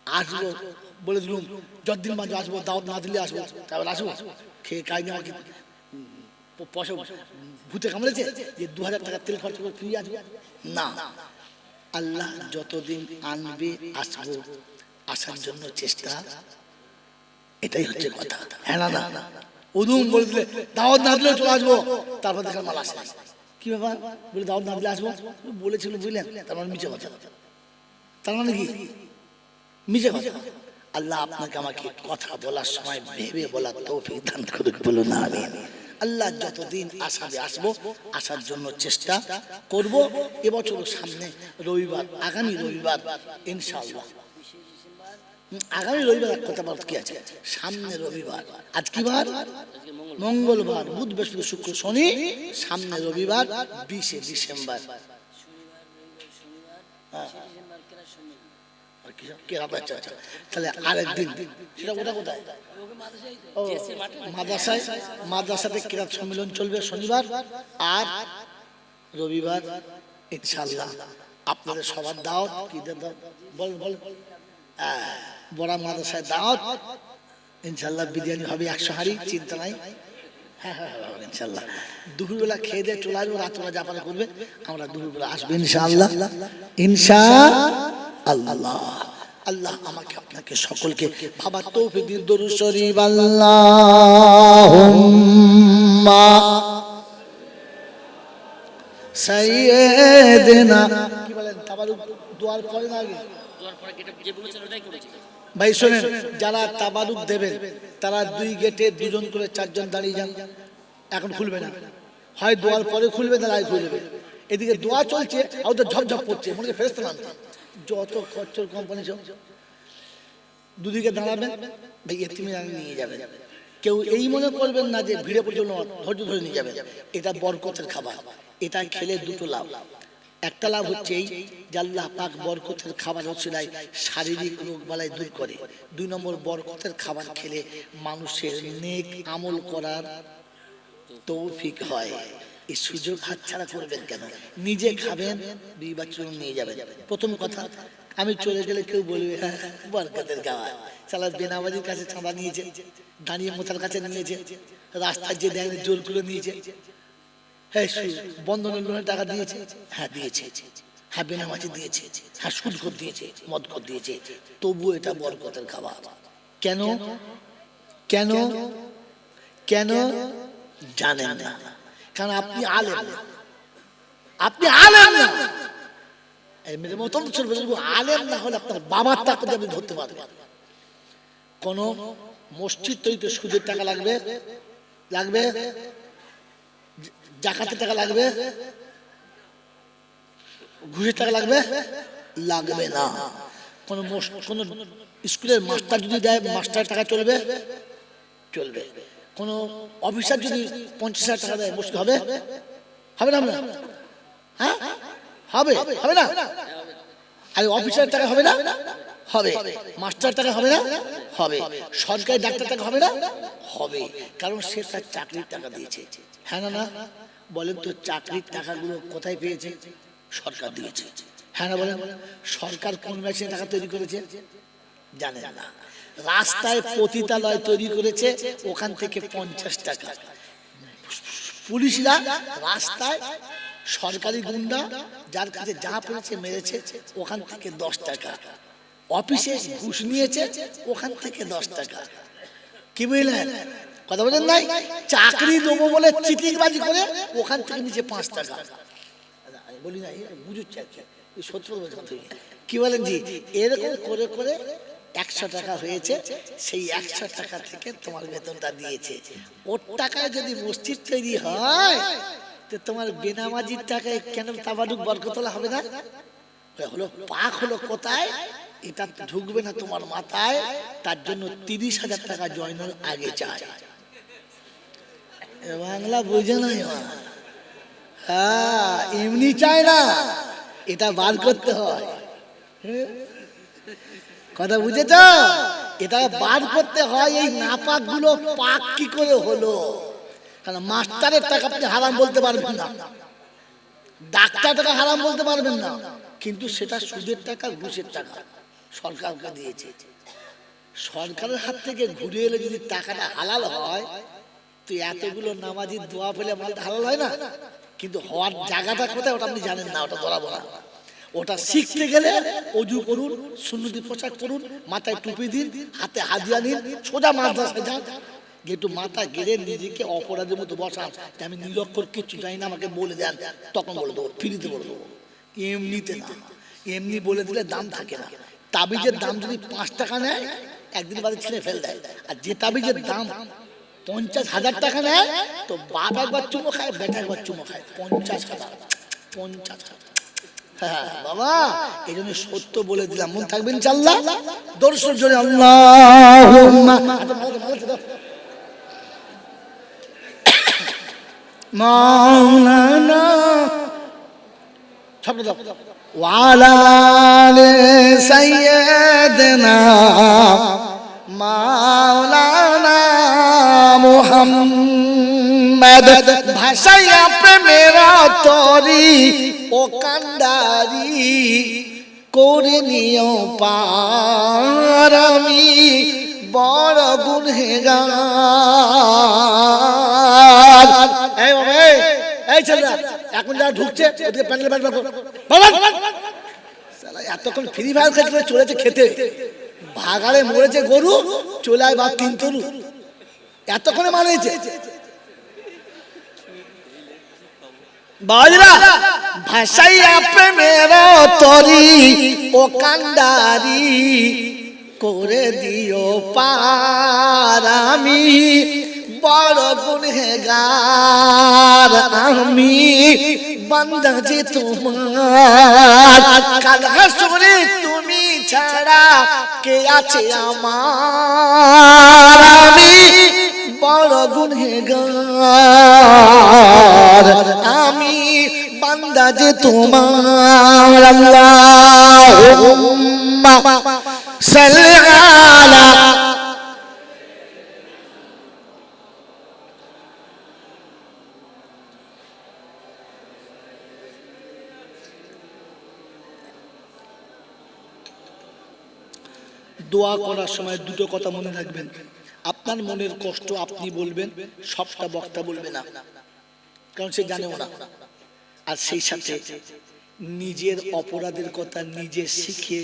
আসবো। বলে দিলুম যতদিন বাঁচবো আসবো, দাওয়াত না দিলে আসবো, তারপর আসবো। খেয়ে কাজ নেওয়া কি পয়সা ভূতে কামড়েছে যে 2000 টাকা তেল খরচ করে ফিরে আসবো? না, আল্লাহ যতদিন আনবে আসবো, আসার জন্য চেষ্টা, এটাই হচ্ছে কথা। হ্যাঁ না না উদুম বলে দিলে দাওয়াত না দিলে চলে আসবো, তারপর দেখার মাল আসে। কি ব্যাপার? বলে দাওয়াত না দিলে আসবো বলেছিল, বুঝলেন? তার মানে মিছে কথা। তার মানে কি? মিছে কথা। আল্লাহ আপনাকে আমাকে কথা বলার সময় ভেবে বলার তৌফিক দান করুক, বলুন না আমিন। আল্লাহ যতদিন আসাবে আসবো, আসার জন্য চেষ্টা করব। এবছর সামনে রবিবার, আগামী রবিবার ইনশাআল্লাহ, আগামী রবিবার কথা বলতে কি আছে, সামনে রবিবার, আজ কি বার? মঙ্গলবার, বুধ বৃহস্পতি শুক্র শনি, সামনে রবিবার 20 ডিসেম্বর। আচ্ছা আচ্ছা, তাহলে আরেকদিন সেটা ওটা কোথায়? ও মাদ্রাসায়, মাদ্রাসাতে কিরাত সম্মেলন চলবে শনিবার আর রবিবার ইনশাআল্লাহ। আপনাদের সবার দাওয়াত, কি দাওয়াত বল বল, বড় মাদ্রাসায় দাওয়াত ইনশাআল্লাহ। বিরিয়ানি হবে 100 হাঁড়ি, চিন্তা নাই। হ্যাঁ হ্যাঁ ইনশাআল্লাহ। দুপুরবেলা খেয়ে দিয়ে চলে আসবো, রাত্রে জাপানে করবে, আমরা দুপুরবেলা আসবো ইনশাআল্লাহ। ইনশাআল্লাহ। আল্লাহ আমাকে আপনাকে সকলকে বাবা তৌফিক দিন। দরুদ শরীফ আল্লাহুম্মা সাইয়্যিদিনা। কি বলেন তাবারুক দোয়ার পরে না আগে? দোয়ার পরে যেটা যে বলেছেন ওটাই করেছিলেন। ভাই শোনেন, যারা তাবারুক দেবেন তারা 2 গেটে 2 জন করে 4 জন দাঁড়িয়ে যান। এখন খুলবে না, হয় দোয়ার পরে খুলবে না আগে খুলবে। এদিকে দোয়া চলছে আর ওদের ঝপঝপ করছে, মনে হয় ফেরেশতা নামছে। যত খরচর কোম্পানি সব দুদিকে দাঁড়াবেন, ভাই এতিমে নিয়ে যাবেন। কেউ এই মনে করবেন না যে ভিড়ে পর্যন্ত ধৈর্য ধরে নিয়ে যাবেন। এটা বরকতের খাবার, এটা খেলে 2টো লাভ। একটা লাভ হচ্ছে এই যে আল্লাহ পাক বরকতের খাবার ওসিলায় শারীরিক রোগ বালাই দূর করে। 2 নম্বর, বরকতের খাবার খেলে মানুষের নেক আমল করার তৌফিক হয়। এই সুযোগ হাতছাড়া করবেন কেন? নিজে খাবেন, 2 বাচ্চা নিয়ে যাবেন। প্রথম কথা, আমি চলে গেলে কেউ বলবে হ্যাঁ বরকতের খাবার, সালা বেনামাজির কাছে চাঁদা নিয়েছে, দাঁড়িয়ে মোতার কাছে নিয়েছে, রাস্তায় যে দেয় জোর করে নিয়েছে, হ্যাঁ বন্ধনের লোনের টাকা দিয়েছে, হ্যাঁ দিয়েছে, হ্যাঁ বেনামাজি দিয়েছে, হ্যাঁ সুদ করে দিয়েছে, মদ করে দিয়েছে, তবু এটা বরকতের খাবার। কেন কেন কেন জানেন না? কারণ আপনি আলেম না, আপনি আলেম না। মেরে মতন চলবে, আলেম না হলে আপনার বাবার টাকা দিয়ে আপনি ধরতে পারবেন। কোন মসজিদ তৈরিতে সুদের টাকা লাগবে, লাগবে জাকাতের টাকা লাগবে, ঘুষের টাকা লাগবে, লাগবে না। কোন স্কুলের মাস্টার যদি দেয়, মাস্টারের টাকা চলবে, চলবে। কোন অফিসার যদি 50,000 টাকা দেয়, মসজিদ হবে, হবে না? হ্যাঁ হবে, হবে না? আর অফিসারের টাকা হবে না? হবে। মাস্টার টাকা হবে না? হবে। সরকারি ডাক্তার টাকা হবে না? হবে। কারণ সে তার চাকরির টাকা দিয়েছে। হ্যাঁ না? না বলেন তো, চাকরির টাকাগুলো কোথায় পেয়েছে? সরকার দিয়েছে। হ্যাঁ না বলেন? সরকার কোন মেশিনে টাকা তৈরি করেছে জানেন না? রাস্তায় পতিতালয় তৈরি করেছে, ওখান থেকে 50 টাকা। পুলিশরা রাস্তায় সরকারি গুন্ডা যার কাছে যা পেয়েছে মেরেছে, ওখান থেকে 10 টাকা। অফিসে ঘুষ নিয়েছে, ওখান থেকে 10 টাকা। কি বুঝলেন? কথা বলেন নাই? চাকরি দেবো বলে চিটিংবাজি করে ওখান থেকে নিচে 5 টাকা। বলি না, বুঝুচ্ছে সত্য কি বলেন জি? এরকম করে করে 100 টাকা হয়েছে, সেই 100 টাকা থেকে তোমার বেতনটা দিয়েছে। ওর টাকায় যদি মসজিদ তৈরি হয়, তো তোমার বেনামাজির টাকায় কেন তাবারুক বরকতলা হবে না? হলো পাক হলো কোথায়, এটা ঢুকবে না তোমার মাথায়। তার জন্য 30,000 টাকা জয়নাল আগে চায়। বাংলা বুঝে না? হ্যাঁ, এমনি চায় না, এটা বার করতে হয়। কথা বুঝেছ? এটা বার করতে হয়। এই নাপাক গুলো পাক কি করে হলো? কারণ মাস্টারের টাকা আপনি হারাম বলতে পারবেন না, ডাক্তার টাকা হারাম বলতে পারবেন না, কিন্তু সেটা সুদের টাকা, ঘুষের টাকা সরকারকে দিয়েছে। সরকারের হাত থেকে ঘুরে এলে যদি টাকাটা হালাল হয়, তো এতগুলো নামাজির দোয়া পেলে মালটা হালাল হয় না? কিন্তু হওয়ার জায়গাটা কোথায় ওটা আপনি জানেন না, ওটা ধরাবো না। ওটা শিখতে গেলে অজু করুন, সুন্নতি পোশাক পরুন, মাথায় টুপি দিন, হাতে হাদিয়া নিন, সোজা মাদ্রাসায় যান, একটু মাথা গেড়ে নিজেকে অপরাধের মতো বসান, আমি নিরক্ষর কিচ্ছু জানি না, আমাকে বলে দেন, তখন বলে দেবো, ফ্রিতে বলে দেবো। এমনিতে না, এমনি বলে দিলে দাম থাকে না। তাবিজের দাম যদি 5 টাকা নেয়, একদিন বাদে ছিঁড়ে ফেল দেয়। আর যে তাবিজের দাম 50,000 টাকা নেয়, তো বাপ একবার চুমো খায়, বেটা একবার চুমো খায়। 50,000, 50,000। হ্যাঁ বাবা, এই জন্য সত্য বলে দিলাম, মন থাকবেন ইনশাআল্লাহ। দর্শক জোরে আল্লাহুম্মা মাওলানা। সামনে দাও। ওয়ালা আলি সাইয়্যিদিনা মাওলানা মুহাম্মদ। ভাষাইয়া প্রেমের তরি ও কান্ডারি করে নিও পার, আমি বড় গুনহেগার। এই বাবা, এই ছেলেরা এখন যারা ঢুকছে ওদেরকে প্যান্ডেল বার করো। এতক্ষণ ফ্রি ফায়ার খেলতে চলেছে খেতে, ভাগাড়ে মরেছে গরু, চলে আয় বাপ তিন তরু, এতক্ষণে মানেছে বাজরা। ভাষাইয়া প্রেমের তরি ও কান্ডারি করে দিও পার, আমি বড় গুনহেগার, আমি বান্দা যে তোমার, কাল হাসরে তুমি ছাড়া কে আছে আমার, আমি বড় গুনহেগার, আমি বান্দা যে তোমার। আল্লাহুম্মা সাল্লি আলা দোয়া করার সময় দুটো কথা মনে রাখবেন। আপনার মনের কষ্ট আপনি বলবেন, সবটা বক্তা বলবে না, কারণ সে জানেও না। আর সেই সাথে নিজের অপরাধের কথা নিজে শিখে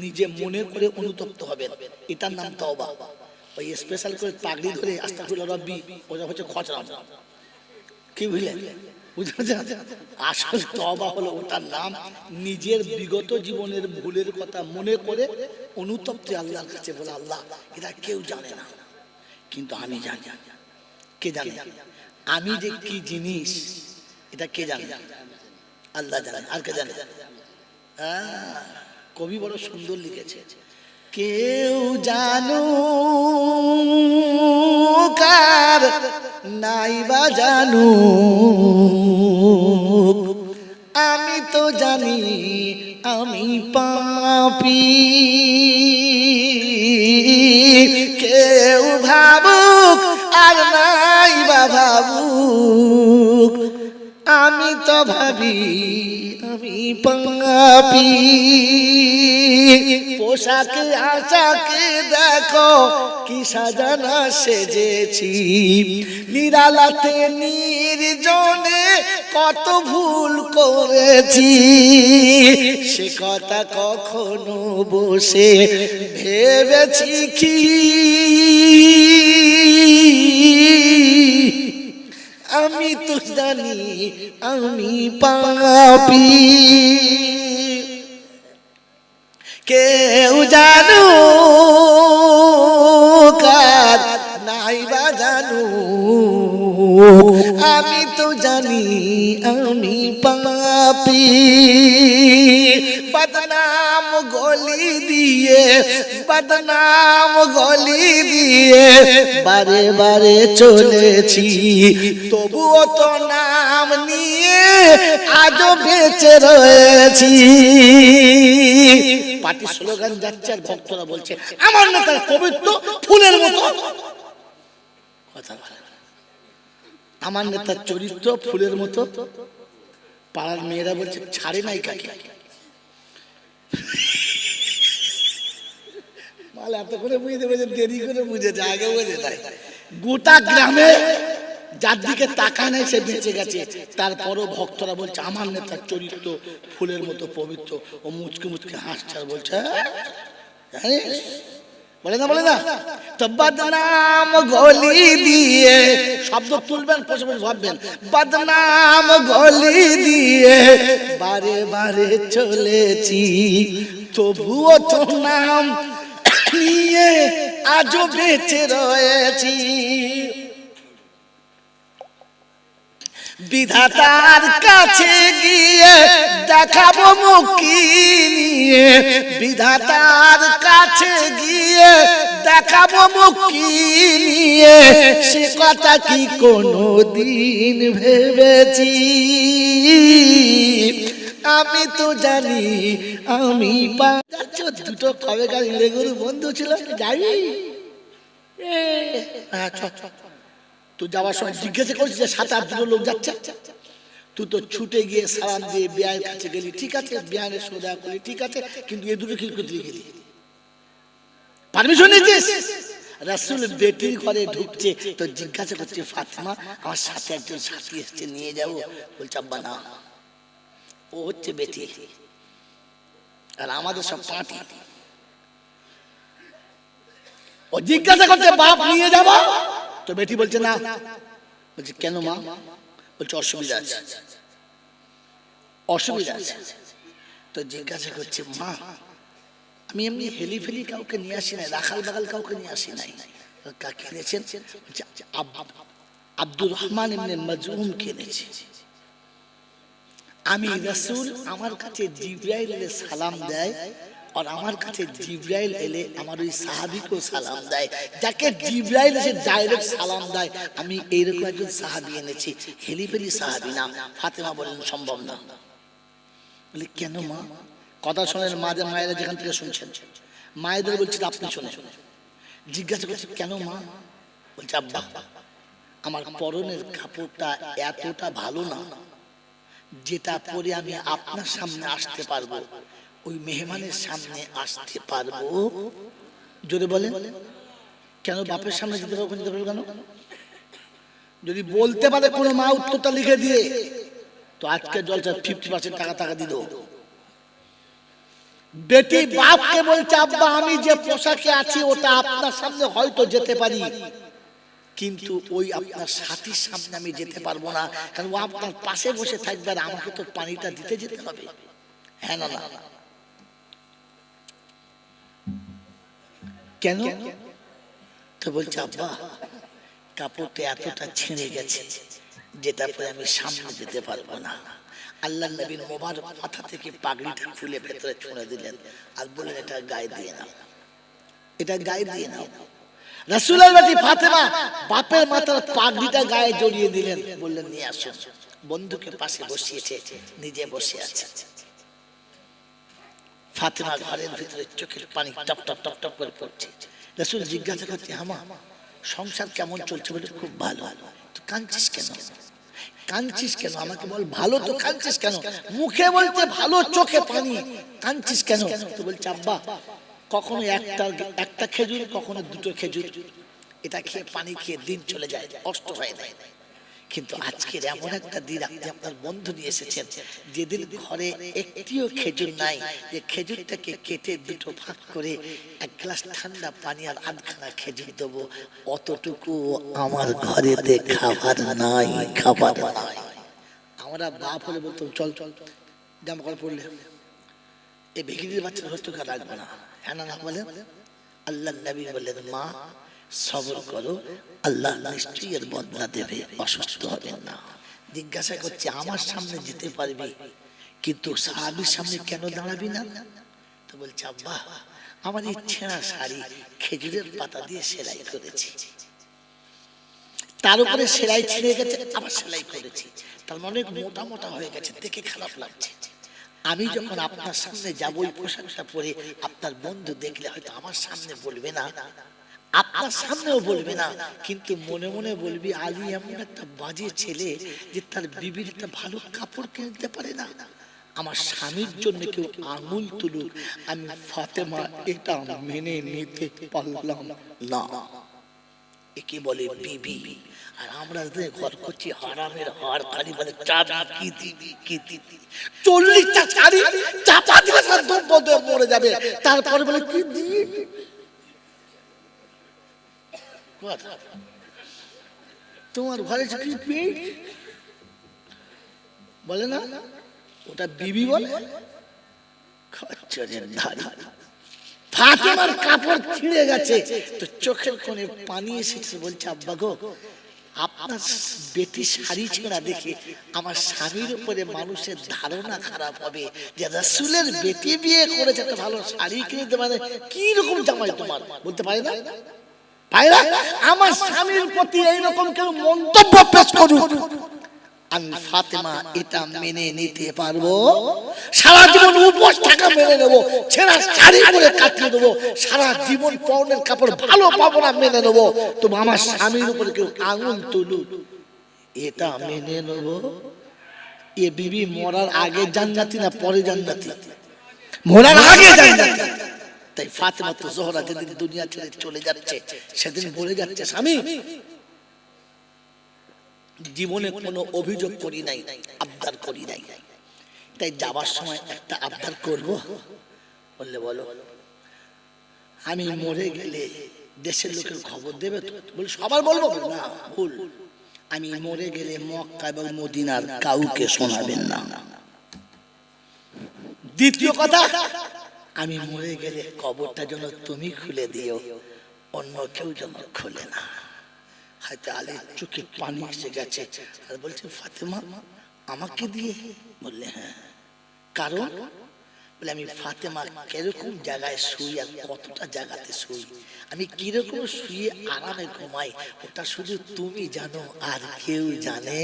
নিজে মনে করে অনুতপ্ত হবেন, এটার নাম তওবা। ওই স্পেশাল করে পাগড়ি ধরে আস্তাগফিরুল্লাহ রাব্বি ওটা হচ্ছে খচরা, কি বুঝলেন? আসল তওবা হলো ওটার নাম নিজের বিগত জীবনের ভুলের কথা মনে করে অনুতপ্তি আল্লাহর কাছে বলে, আল্লাহ এটা কেউ জানে না কিন্তু আমি জানি। কে জানে? আমি যে কি জিনিস এটা কে জানে? আল্লাহ জানে। আর কে জানে? কবি বড় সুন্দর লিখেছে, কেউ জানো কার নাই বা জানু, আমি তো জানি আমি পাপী, কেউ ভাবুক আর নাই বা ভাবুক, আমি তো ভাবি আমি পাপী। পোশাকে আশাকে দেখো কি সাজানা সেজেছি, নিরালাতে নির্জনে কত ভুল করেছি, সে কথা কখনো বসে ভেবেছি কি, আমি তো জানি আমি পাপী, কেউ জানো কার নাই বা জানো, আমি তো জানি আমি পাপী। বদনাম গলি দিয়ে বদনাম গলি দিয়ে বারে বারে চলেছি, তবুও তো নাম নিয়ে আজও বেঁচে রয়েছি। পার্টি স্লোগান যাচ্ছে আর ভক্তরা বলছে আমার নেতার পবিত্র ফুলের মতো কথা বলে, আমার নেতার চরিত্র ফুলের মতো। পাড়ার মেয়েরা বলছে ছাড়ে নাই কাকে, মাল এত করে বুঝতে পেরেছে, দেরি করে বুঝেছে, আগে বুঝে নাই। গোটা গ্রামে যার দিকে তাকায় নাই সে বেঁচে গেছে, তারপরও ভক্তরা বলছে আমার নেতার চরিত্র ফুলের মতো পবিত্র। ও মুচকে মুচকে হাসছে আর বলছে জানিস, বলে না বলে না। তো বদনাম গলি দিয়ে, শব্দ তুলবেন বসে বসে ভাববেন, বদনাম গলি দিয়ে বারে বারে চলেছি, তবুও তো নাম নিয়ে আজও বেঁচে রয়েছি। বিধাতার কাছে গিয়ে দেখাবো মুক্তি নিয়ে, বিধাতার কাছে গিয়ে দেখাবো মুক্তি নিয়ে, সে কথা কি কোনো দিন ভেবেছি, আমি তো জানি আমি যাচ্ছ দুটো কবে গাড়ি গরু বন্ধু ছিল গাড়ি তুই যাওয়ার সময় জিজ্ঞাসা করছিস যে 7-8 দুটো লোক যাচ্ছে, তুই তো ছুটে গিয়ে সালাম দিয়ে বিয়ানের কাছে গেলি, ঠিক আছে, বিয়ানের সোজা করলি, ঠিক আছে, কিন্তু এ দুটো কি করতে গেলি? পারমিশন নিয়েছিস? রাসূল বেটির ঘরে ঢুকছে তো জিজ্ঞাসা করছে, ফাতেমা আমার সাথে একজন সাথী এসছে, নিয়ে যাবো? বলছে আব্বা না, ও হচ্ছে বেটি আর আমাদের সব পার্টি। ও জিজ্ঞাসা করছে বাপ নিয়ে যাবো? তো বেটি বলছে না। বলছে কেন মা? বলছে অসুবিধা আছে, অসুবিধা আছে। তো জিজ্ঞাসা করছে মা আমি এমনি হেলি ফেলি কাউকে নিয়ে আসি নাই, রাখাল বাগাল কাউকে নিয়ে আসি নাই। কাকে এনেছেন? আব্দুর রহমান ইবনে মাজউম কিনেছে। আমি রাসূল আমার কাছে জিবরাইল এলে সালাম দেয় আর আমার কাছে জিবরাইল এলে আমার ওই সাহাবীকেও সালাম দেয়, যাকে জিবরাইল এসে ডাইরেক্ট সালাম দেয় আমি এইরকম একজন সাহাবী এনেছি, হেলি ফেলি সাহাবী না। ফাতেমা বললেন সম্ভব না। বলে কেন মা? কথা শোনেন মায়েরা যেখান থেকে শুনছেন, মায়েদের বলছিল আপনি শোনেন। জিজ্ঞাসা করছে কেন মা? বলছে আব্বা আমার পরনের কাপড়টা এতটা ভালো না যেটা পরে আমি আপনার সামনে আসতে পারবো, ওই মেহমানের সামনে আসতে পারবো। জোরে বলেন কেন বাপের সামনে যেতে পারবো? যেতে পারবো কেন? যদি বলতে পারে কোনো মা উত্তরটা লিখে দিয়ে তো আজকে জলসা 50% টাকা দিল। বেটি বাপকে বলছে আব্বা আমি যে পোশাকে আছি ওটা আপনার সামনে হয়তো যেতে পারি, কিন্তু ওই আপনার সাথীর সামনে আমি যেতে পারবো না, কারণ ও আপনার পাশে বসে থাকবে আর আমাকে তো পানিটা দিতে যেতে হবে। হ্যাঁ না না কেন? তো বলছে আব্বা কাপড়টা এতটা ছিঁড়ে গেছে যেটা পরে আমি সামনে যেতে পারবো না। আল্লাহ নবীর মোবারক মাথা থেকে পাগড়িটা খুলে ভেতরে ছুঁড়ে দিলেন আর বললেন এটা গায়ে দিয়ে নাও, এটা গায়ে দিয়ে নাও। রাসূলের বেটি ফাতেমা বাপের মাথার পাগড়িটা গায়ে জড়িয়ে দিলেন, বললেন নিয়ে আসুন। বন্ধুকে পাশে বসিয়েছে, নিজে বসে আছে। ফাতেমা ঘরের ভিতরে চোখের পানি টপ টপ টপ টপ করে পড়ছে। রাসূল জিজ্ঞাসা করছে হামা সংসার কেমন চলছে? বলে খুব ভালো। তো কাঁদছিস কেন? কাঁদছিস কেন? আমাকে বল ভালো তো কাঁদছিস কেন? মুখে বলছে ভালো, চোখে পানি, কাঁদছিস কেন? তো বলছে আব্বা কখনো একটা খেজুর কখনো দুটো খেজুর, এটা খেয়ে পানি খেয়ে দিন চলে যায়, কষ্ট হয় না। কিন্তু আজকের এমন একটা দিন আপনি আপনার বন্ধু নিয়ে এসেছেন যেদিন ঘরে একটিও খেজুর নাই, যে খেজুরটাকে কেটে দুটো ভাগ করে এক গ্লাস ঠান্ডা পানি আর আধখানা খেজুর দেবো, অতটুকু আমার ঘরেতে খাবার নাই, খাবার নাই। আমরা বাপ হলে বলতাম চল চল জামা কাপড় পরলে এই ভিখিরির বাচ্চার হত্যা রাখবো না। হ্যাঁ না বলেন? আল্লাহ নবী বললেন মা সবর করো, আল্লাহ নিশ্চয়ই এর বদলা দেবে, অসুস্থ হবেন না। জিজ্ঞাসা করছে আমার সামনে যেতে পারবি কিন্তু সাহাবীর সামনে কেন দাঁড়াবি না? তো বলছে আব্বা আমার এই ছেঁড়া শাড়ি খেজুরের পাতা দিয়ে সেলাই করেছি, তার উপরে সেলাই ছিঁড়ে গেছে আবার সেলাই করেছি, তার মানে মোটা মোটা হয়ে গেছে, দেখে খারাপ লাগছে। আমি যখন আপনার সামনে যাবো ওই পোশাকটা পরে আপনার বন্ধু দেখলে হয়তো আমার সামনে বলবে না, আপনার সামনেও বলবে না, কিন্তু মনে মনে বলবি আলী এমন একটা বাজে ছেলে যে তার বিবির একটা ভালো কাপড় কিনতে পারে না, আমার স্বামীর জন্য কেউ আঙুল তুলুক আমি ফাতেমা এটা মেনে নিতে পারলাম না। একে বলে বিবি। আর আমরা ঘর করছি হারামের হার, খালি বলে চাবি কি দিবি কি দিবি, 40টা শাড়ি চাপা দিলে মরে যাবে, তারপরে বলে কি দিবি। তোমার ঘরে কি পেট বলে না, ওটা বিবি বলে। খচ্চরের ধারি। ফাতেমার কাপড় ছিঁড়ে গেছে তো চোখের কোণে পানি এসেছে, বলছে আব্বা গো আপনার বেটি শাড়ি ছেঁড়া দেখে আমার স্বামীর উপরে মানুষের ধারণা খারাপ হবে যে রাসূলের বেটি বিয়ে করেছে, একটা ভালো শাড়ি কিনে দিতে পারে, কি রকম জামাই তোমার, বলতে পারে না? ভাইরা আমার স্বামীর প্রতি এইরকম কেউ মন্তব্য পেশ করুক, আমি আমি ফাতেমা এটা মেনে নিতে পারবো? সারা জীবন উপোস থাকা মেনে নেবো, ছেঁড়া শাড়ি পরে কাটিয়ে দেবো, সারা জীবন পরনের কাপড় ভালো পাবো না মেনে নেবো, তবু আমার স্বামীর উপরে কেউ আঙুল তুলুক এটা মেনে নেবো? এ বিবি মরার আগে জান্নাতি না পরে জান্নাতি? মরার আগে জান্নাতি। তাই ফাতেমা তো জোহরা যেদিন দুনিয়া ছেড়ে চলে যাচ্ছে সেদিন বলে যাচ্ছে, স্বামী জীবনে কোনো অভিযোগ করি নাই, আবদার করি নাই, তাই যাবার সময় একটা আবদার করব। বললে বলো। আমি মরে গেলে দেশের লোকের খবর দেবে তো? বলে সবার বলবো না, ভুল। আমি মরে গেলে মক্কা এবং মদিনার কাউকে শোনাবেন না। দ্বিতীয় কথা, আমি মরে গেলে কবরটা যেন তুমি খুলে দিও, অন্য কেউ যেন খুলে না। হয়তো আলীর চোখে পানি এসে গেছে আর বলছে, ফাতেমা আমাকে দিয়ে? বললে হ্যাঁ। কারণ? বলে আমি ফাতেমা কিরকম জায়গায় শুই আর কতটা জায়গাতে শুই, আমি কিরকম শুয়ে আরামে ঘুমাই, ওটা শুধু তুমি জানো, আর কেউ জানে?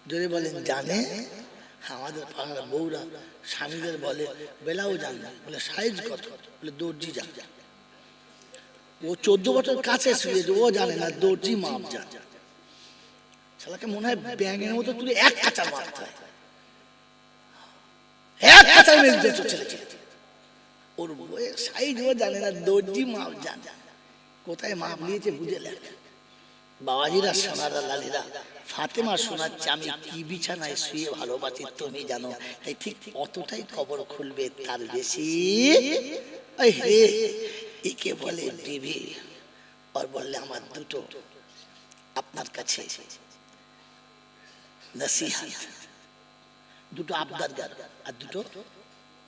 যদি বলেন জানে। আমাদের পাড়ার বউরা স্বামীদের বলে বেলাও জানবে, বলে সাইজ কত? বলে দর্জি জানে। ও 14 বছর কাছে শুয়ে, ও জানে না, দর্জি মাপ জানে। শালাকে মনে হয় ব্যাঙের মতো তুই এক কাঁচা মারতে হয়, এক কাঁচাই মেরে দিয়েছো ছেলেকে। ওর বইয়ের সাইজ ও জানে না, দর্জি মাপ জানে। কোথায় মাপ নিয়েছে বুঝে লেখ। বাবাজিরা, সোনারা, লালিরা, ফাতেমা শোনাচ্ছে আমি কি বিছানায় শুয়ে ভালোবাসি তুমি জানো, তাই ঠিক অতটাই কবর খুলবে, তার বেশি। একে বলে বিবি। আর বললে আমার দুটো আপনার কাছে নসিহত, দুটো আবদার আর দুটো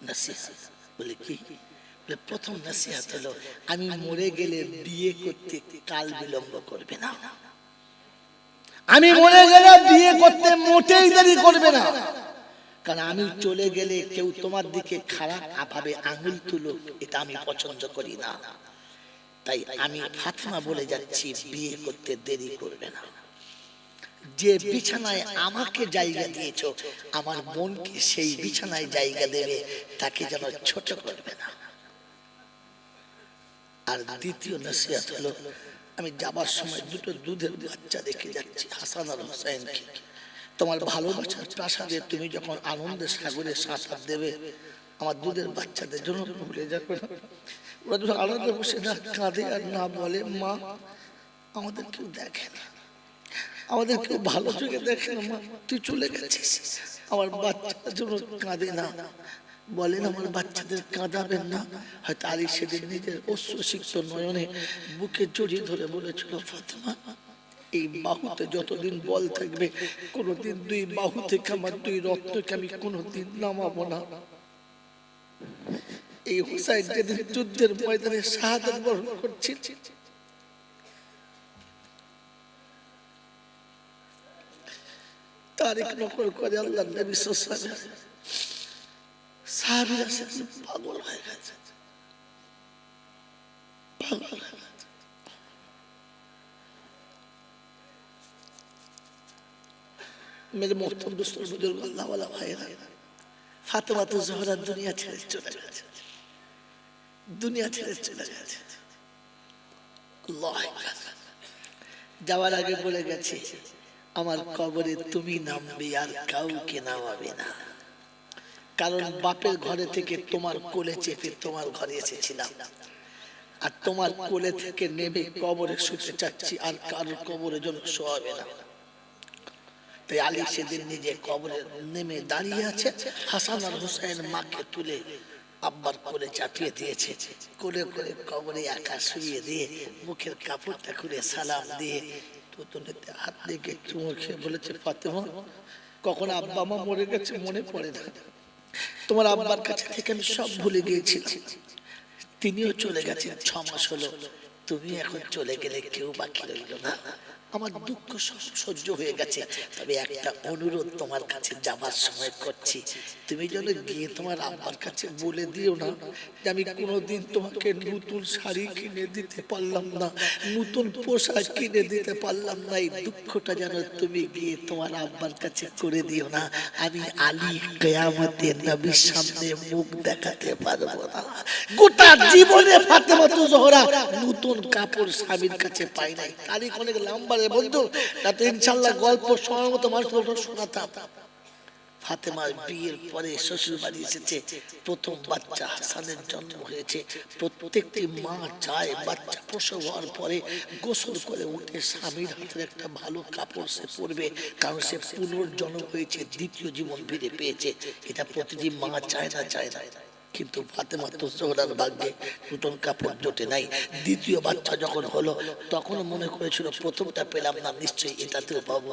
নসিহত। বলে কি? বলে প্রথম নসিহত হলো, আমি মরে গেলে বিয়ে করতে কাল বিলম্ব করবে না। আমি মরে গেলে বিয়ে করতে মোটেই দেরি করবে না, কারণ আমি চলে গেলে কেউ তোমার দিকে খারাপ ভাবে আঙুল তুলো, এটা আমি পছন্দ করি না। তাই আমি ফাতেমা বলে যাচ্ছি, বিয়ে করতে দেরি করবে না। যে বিছানায় আমাকে জায়গা দিয়েছো, আমার বোনকে সেই বিছানায় জায়গা দেবে, তাকে যেন ছোট করবে না। আর দ্বিতীয় নসিহত হলো, আমি যাবার সময় দুটো দুধের বাচ্চা রেখে যাচ্ছি, হাসান আর হোসেনকে। তোমার ভালোবাসার প্রাসাদে তুমি যখন আনন্দের সাগরে সাঁতার দেবে, আমার দুধের বাচ্চাদের জন্য ভুলে যাবে না। ওরা যখন আনন্দে বসে না কাঁদে আর না বলে মা আমাদের কেউ দেখে না, আমাদের কেউ ভালো চোখে দেখে না, মা তুই চলে গেছিস, আমার বাচ্চাদের জন্য কাঁদে না, বলেন আমার বাচ্চাদের কাঁদাবেন না। হয়তো আলী সেদিন নিজের অশ্রুসিক্ত নয়নে বুকে জড়িয়ে ধরে বলেছিল, ফাতেমা এই বাহুতে যতদিন বল থাকবে, কোনোদিন দুই বাহু থেকে আমার দুই রত্নকে আমি কোনোদিন নামাবো না। এই হুসাইন যেদিন যুদ্ধের ময়দানে শাহাদাত বরণ করছিল, তারিখ নকল করে আল্লাহর নবী সাল্লাল্লাহু আলাইহি ওয়াসাল্লাম সাহাবীরা পাগল হয়ে গেছে, পাগল হয়ে গেছে। मेरे मोहतरम दोस्तों, बुजुर्ग, अल्लाह वाला भाईरा, फातिमा तो ज़हरा दुनिया ছেড়ে চলে গেছে, দুনিয়া ছেড়ে চলে গেছে। আল্লাহ আকবার। যাওয়ার আগে বলে গেছে, আমার কবরে তুমি নামবে আর কাউকে নামাবে না, কারণ বাপের ঘরে থেকে তোমার কোলে চেপে তোমার ঘরে এসেছিলাম, আর তোমার কোলে থেকে নেমে কবরে শুতে চাচ্ছি, আর কারোর কবরে যেন শোয়াবে না। তাই আলী সেদিন নিজে কবরে নেমে দাঁড়িয়ে আছে, হাসান আর হুসাইন মাকে তুলে আব্বার কোলে চাপিয়ে দিয়েছে, কোলে করে কবরে একা শুয়ে দিয়ে মুখের কাপড়টা খুলে সালাম দিয়ে তুতুনিতে হাত দিয়ে চুমো খেয়ে বলেছে, ফাতেমা কখন আব্বা মা মরে গেছে মনে পড়ে না, তোমার আব্বার কাছে থেকে আমি সব ভুলে গিয়েছিলাম, তিনিও চলে গেছেন 6 মাস হলো, তুমি এখন চলে গেলে কেউ বাকি রইল না, আমার দুঃখ সব সহ্য হয়ে গেছে, তবে একটা অনুরোধ তোমার কাছে যাবার সময় করছি, তুমি যেন গিয়ে তোমার আব্বার কাছে বলে দিও না যে আমি কোনোদিন তোমাকে নতুন শাড়ি কিনে দিতে পারলাম না, নতুন পোশাক কিনে দিতে পারলাম না। এই দুঃখটা যেন তুমি গিয়ে তোমার আব্বার কাছে করে দিও না। আমি আলী কিয়ামতে নবীর সামনে মুখ দেখাতে পারবো না। গোটা জীবনে ফাতেমা তো জোহরা নতুন কাপড় স্বামীর কাছে পাই নাই। তারিখ অনেক লম্বা রে বন্ধু, না তো ইনশাআল্লাহ গল্প সময় মতো মানুষ শোনাতাম। ফাতেমার বিয়ের পরে শ্বশুর বাড়ি এসেছে, প্রথম বাচ্চা হাসানের জন্ম হয়েছে। প্রত্যেকটি মা চায় বাচ্চা প্রসব হওয়ার পরে গোসল করে উঠে স্বামীর হাতের একটা ভালো কাপড় সে পরবে, কারণ সে পুনর্জন্ম হয়েছে, দ্বিতীয় জীবন ফিরে পেয়েছে। এটা প্রতিটি মা চায় না, চায় না। কিন্তু ফাতেমা তো জোহরার ভাগ্যে নতুন কাপড় জোটে নাই। দ্বিতীয় বাচ্চা যখন হলো তখন মনে করেছিল প্রথমটা পেলাম না, নিশ্চয়ই এটাতেও পাবো।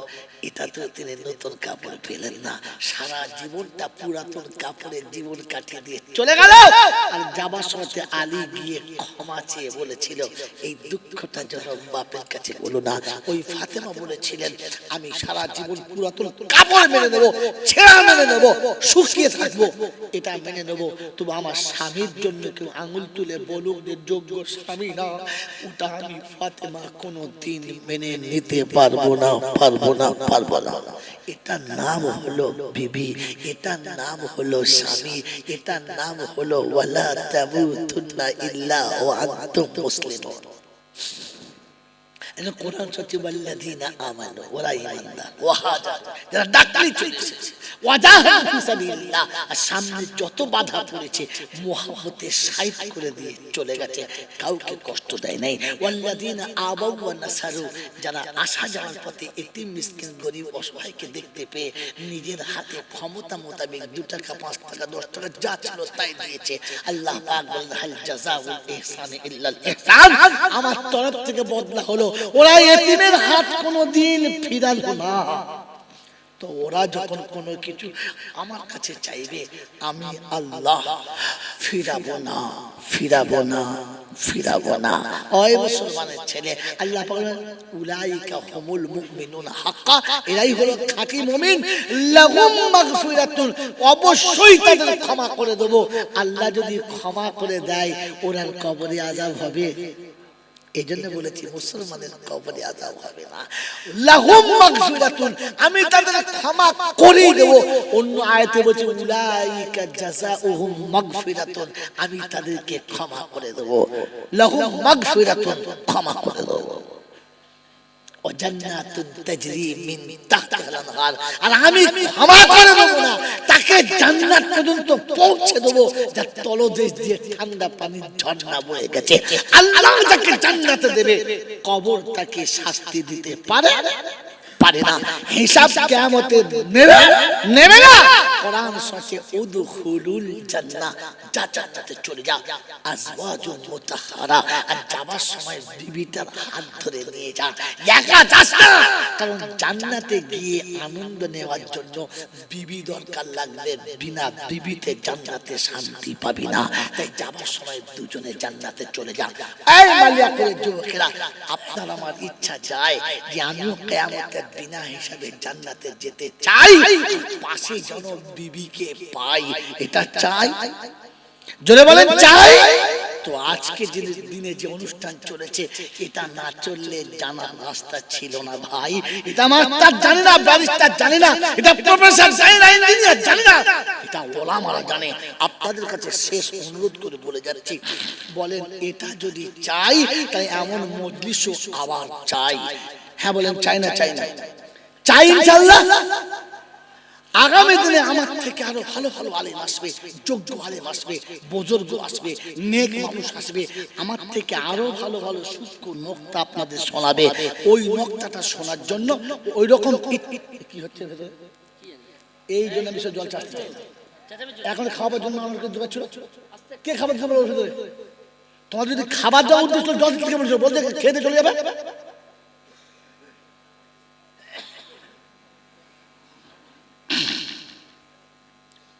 এটাতেও তিনি নতুন কাপড় পেলেন না। সারা জীবনটা পুরাতন কাপড়ের জীবন কাটিয়ে দিয়ে চলে গেল। আর যাবার সময় আলী গিয়ে ক্ষমা চেয়ে বলেছিল এই দুঃখটা যেন বাপের কাছে বলো না। ওই ফাতেমা বলেছিলেন আমি সারা জীবন পুরাতন কাপড় মেনে নেবো, ছেঁড়া মেনে নেবো, শুকিয়ে থাকবো, এটা মেনে নেবো। তবু আমার স্বামীর জন্য কেউ আঙুল তুলে বলুক যে যোগ্য স্বামী না, ওটা আমি ফাতেমা কোনো দিন মেনে নিতে পারবো না, পারবো না, পারবো না। এটার নাম হলো বিবি, এটার নাম হলো স্বামী, এটার নাম হলো ওয়ালা তামুতুন্না ইল্লা ওয়া আনতুম মুসলিমুন। কোরআন সত্যি ওয়াল্লাযীনা আমানু, ওরা ঈমানদার, ওয়াহাদার, যারা ডাকলেই চলে এসেছে, ওয়াজাহাদু ফি সাবিলিল্লাহ, আর সামনে যত বাধা পড়েছে মুহাব্বতে সাইড করে দিয়ে চলে গেছে, কাউকে কষ্ট দেয় নাই। ওয়াল্লাযীনা আবাউ ওয়া নাসারু, যারা আসা যাওয়ার পথে এতিম মিসকিন গরিব অসহায়কে দেখতে পেয়ে নিজের হাতে ক্ষমতা মোতাবেক 2 টাকা 5 টাকা 10 টাকা যা ছিল তাই দিয়েছে। আল্লাহ পাক বলেন হাল জাযাউল ইহসানি ইল্লাল ইহসান, আমার তরফ থেকে বদলা হলো ওরা এতিমের হাত কোনোদিন ফিরালো না। তো ওরা যখন কোনো কিছু আমার কাছে চাইবে আমি আল্লাহ ফিরাবো না, ফিরাবো না, ফিরাবো না। ওই মুসলমানের ছেলে আল্লাহ পাক বলেন উলাইকা হুমুল মুমিনুন হাক্কা, এরাই হলো খাঁটি মুমিন। লাহুম মাগফিরাতুন, অবশ্যই তাদের ক্ষমা করে দেব। আল্লাহ যদি ক্ষমা করে দেয় ওনার কবরে আযাব হবে। এই জন্য বলেছি মুসলমানের কবরে আযাব হবে না। লাহুম মাগফিরাতুন, আমি তাদের ক্ষমা করে দেব। অন্য আয়াতে বলছে উলাইকা জাযাউহুম মাগফিরাতুন, আমি তাদেরকে ক্ষমা করে দেব। লাহুম মাগফিরাতুন, ক্ষমা করে দেব। ও জান্নাতুন তাজরি মিন তাহতিহাল আনহার, আর আমি ক্ষমা করে দেব না, তাকে জান্নাত পর্যন্ত পৌঁছে দেব যার তলদেশ দিয়ে ঠান্ডা পানির ঝর্ণা বয়ে গেছে। আল্লাহ যাকে জান্নাতে দেবে কবর তাকে শাস্তি দিতে পারে পারে না, হিসাব কিয়ামতে নেবে না। কোরআন সূরা উদখুলুল জান্নাহ, যা জান্নাতে চলে যা, আজওয়াজুম মুতাহহারা, আর যাবার সময় বিবিটার হাত ধরে নিয়ে যা, একা যাস না, কারণ জান্নাতে গিয়ে আনন্দ নেওয়ার জন্য বিবি দরকার লাগবে, বিনা বিবিতে জান্নাতে শান্তি পাবি না। তাই যাবার সময় দুজনে জান্নাতে চলে যা। এই মালিয়া করে যুবকেরা, আপনার আমার ইচ্ছা যায় যে আমিও কিয়ামতে বিনা হিসাবে জান্নাতে যেতে চাই, পাশে যেন বিবিকে পাই, এটা চাই। জোরে বলেন চাই। তো আজকে যে দিনে যে অনুষ্ঠান চলেছে এটা না চললে জানার রাস্তা ছিল না ভাই। এটা মাস্টার জানে না, ব্যারিস্টার জানে না, এটা প্রফেসর জানে না, ইঞ্জিনিয়ার জানে না, এটা ওলামারা জানে। আপনাদের কাছে শেষ অনুরোধ করে বলে যাচ্ছি, বলেন এটা যদি চাই তাই এমন মজলিসও আবার চাই। হ্যাঁ বলেন চাই না, চাই না, চাই ইনশাআল্লাহ। আগামী দিনে আমার থেকে আরো ভালো ভালো আলেম আসবে, যোগ্য আলেম আসবে, বুজুর্গ আসবে, নেক মানুষ আসবে, আমার থেকে আরো ভালো ভালো সূক্ষ্ম নকতা আপনাদের শোনাবে। ওই নকতাটা শোনার জন্য ওই রকম কি হচ্ছে এই জন্য আমি জল চাচ্ছি। এখন খাবার জন্য আমাকে দোকান ছিল, কে খাবার খাবার ওষুধ, তোমার যদি খাবার দেওয়া উদ্দেশ্য জল থেকে বলছো বলতে খেতে চলে যাবে।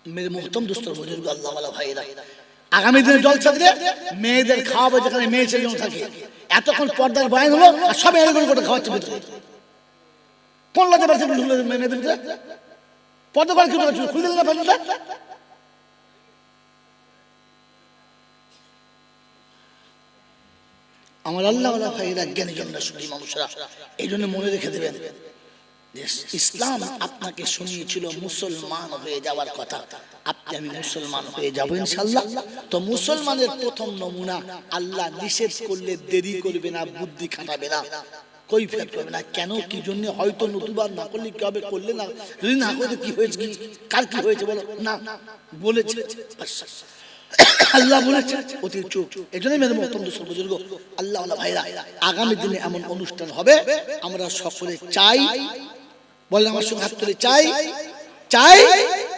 মেরে মোহতম দোস্ত বুজুর্গ আল্লাহ ওয়ালা ভাইরা, আগামী দিনে জলসা দিলে মেয়েদের খাওয়াবে, যেখানে মেয়ে ছেলে থাকে, এতক্ষণ পর্দার বয়ান হলো আর সব এরকম করে খাওয়াচ্ছে ভিতরে। কোন লজ্জা পাচ্ছে মেয়েদের ভিতরে? পর্দা করে কি খুলে দিলে না পর্দাটা? আমার আল্লাহ ভাইরা জ্ঞানীজনরা শুধু মানুষরা এই জন্য মনে রেখে দেবেন, ইসলাম আপনাকে শুনিয়েছিল মুসলমান হয়ে যাওয়ার কথা। আপনি আমি মুসলমান হয়ে যাব ইনশাআল্লাহ। তো মুসলমানের প্রথম নমুনা, আল্লাহ নিষেধ করলে দেরি করবে না, বুদ্ধি খাটাবে না, কৈফিয়ত করবে না। কেন কি জন্য? হয়তো নতুবা না করলে কি হবে, করলে না, যদি না করলে কি হয়েছে, কি কার কি হয়েছে বলো না, বলেছে আল্লাহ বলেছে অতি চুপ। এই জন্যই মেরে অত্যন্ত সর্বজর্গ আল্লাহ ভাইরা, আগামী দিনে এমন অনুষ্ঠান হবে আমরা সকলে চাই, বলে আমার সঙ্গে হাত তুলে চাই চাই।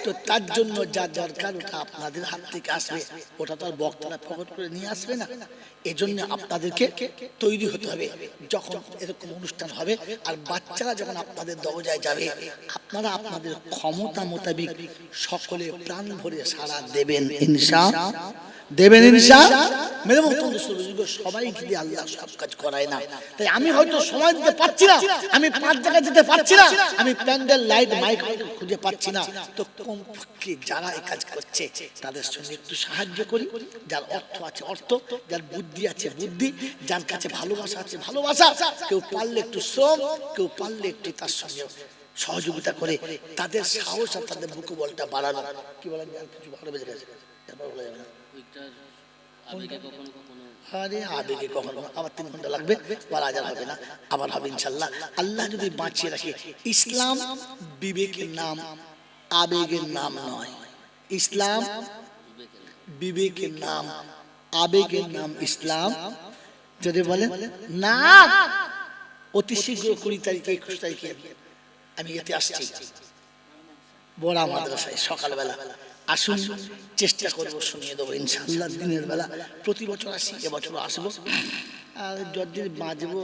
তো তার জন্য যা দরকার ওটা আপনাদের হাত থেকে আসবে, ওটা তো আর বক্তারা প্রকট করে নিয়ে আসবে না। এজন্য আপনাদেরকে তৈরি হতে হবে। যখন এরকম অনুষ্ঠান হবে আর বাচ্চারা যখন আপনাদের দরজায় যাবে, আপনারা আপনাদের ক্ষমতা মোতাবেক সকলে প্রাণ ভরে সাড়া দেবেন ইনশাআল্লাহ, দেবেন ইনশাআল্লাহ। মেরে মতন সবাই যদি আল্লাহ সব কাজ করায় না, তাই আমি হয়তো সময় দিতে পারছি না, আমি 5 জায়গায় যেতে পারছি না, আমি প্যান্ডেল লাইট মাইক খুঁজে পাচ্ছি না, তো কমপক্ষে যারা এই কাজ করছে তাদের সঙ্গে একটু সাহায্য করি। যার অর্থ আছে অর্থ, যার বুদ্ধি আছে বুদ্ধি, যার কাছে ভালোবাসা আছে ভালোবাসা, কেউ পারলে একটু শ্রম, কেউ পারলে একটু তার সঙ্গে সহযোগিতা করে তাদের সাহস আর তাদের বুকু বলটা বাড়ানো। কি বলেন? কিছু ভালো বেজে গেছে, বলা যাবে না। আরে আবেগে কখনো আবার 3 ঘন্টা লাগবে, বলা যাবে হবে না, আবার হবে ইনশাআল্লাহ। আল্লাহ যদি বাঁচিয়ে রাখে। ইসলাম বিবেকের নাম, আবেগের নাম নয়। ইসলাম বিবেকের নাম, আবেগের নাম ইসলাম। যদি বলেন না, অতি শীঘ্র 20 তারিখে 21 তারিখে আমি এতে আসছি বড় মাদ্রাসায় সকালবেলা। আসুন, চেষ্টা করবো শুনিয়ে দেবো ইনশাআল্লাহ। দিনের বেলা প্রতি বছর আসি, এবছরও আসবো, আর যতদিন বাঁচবো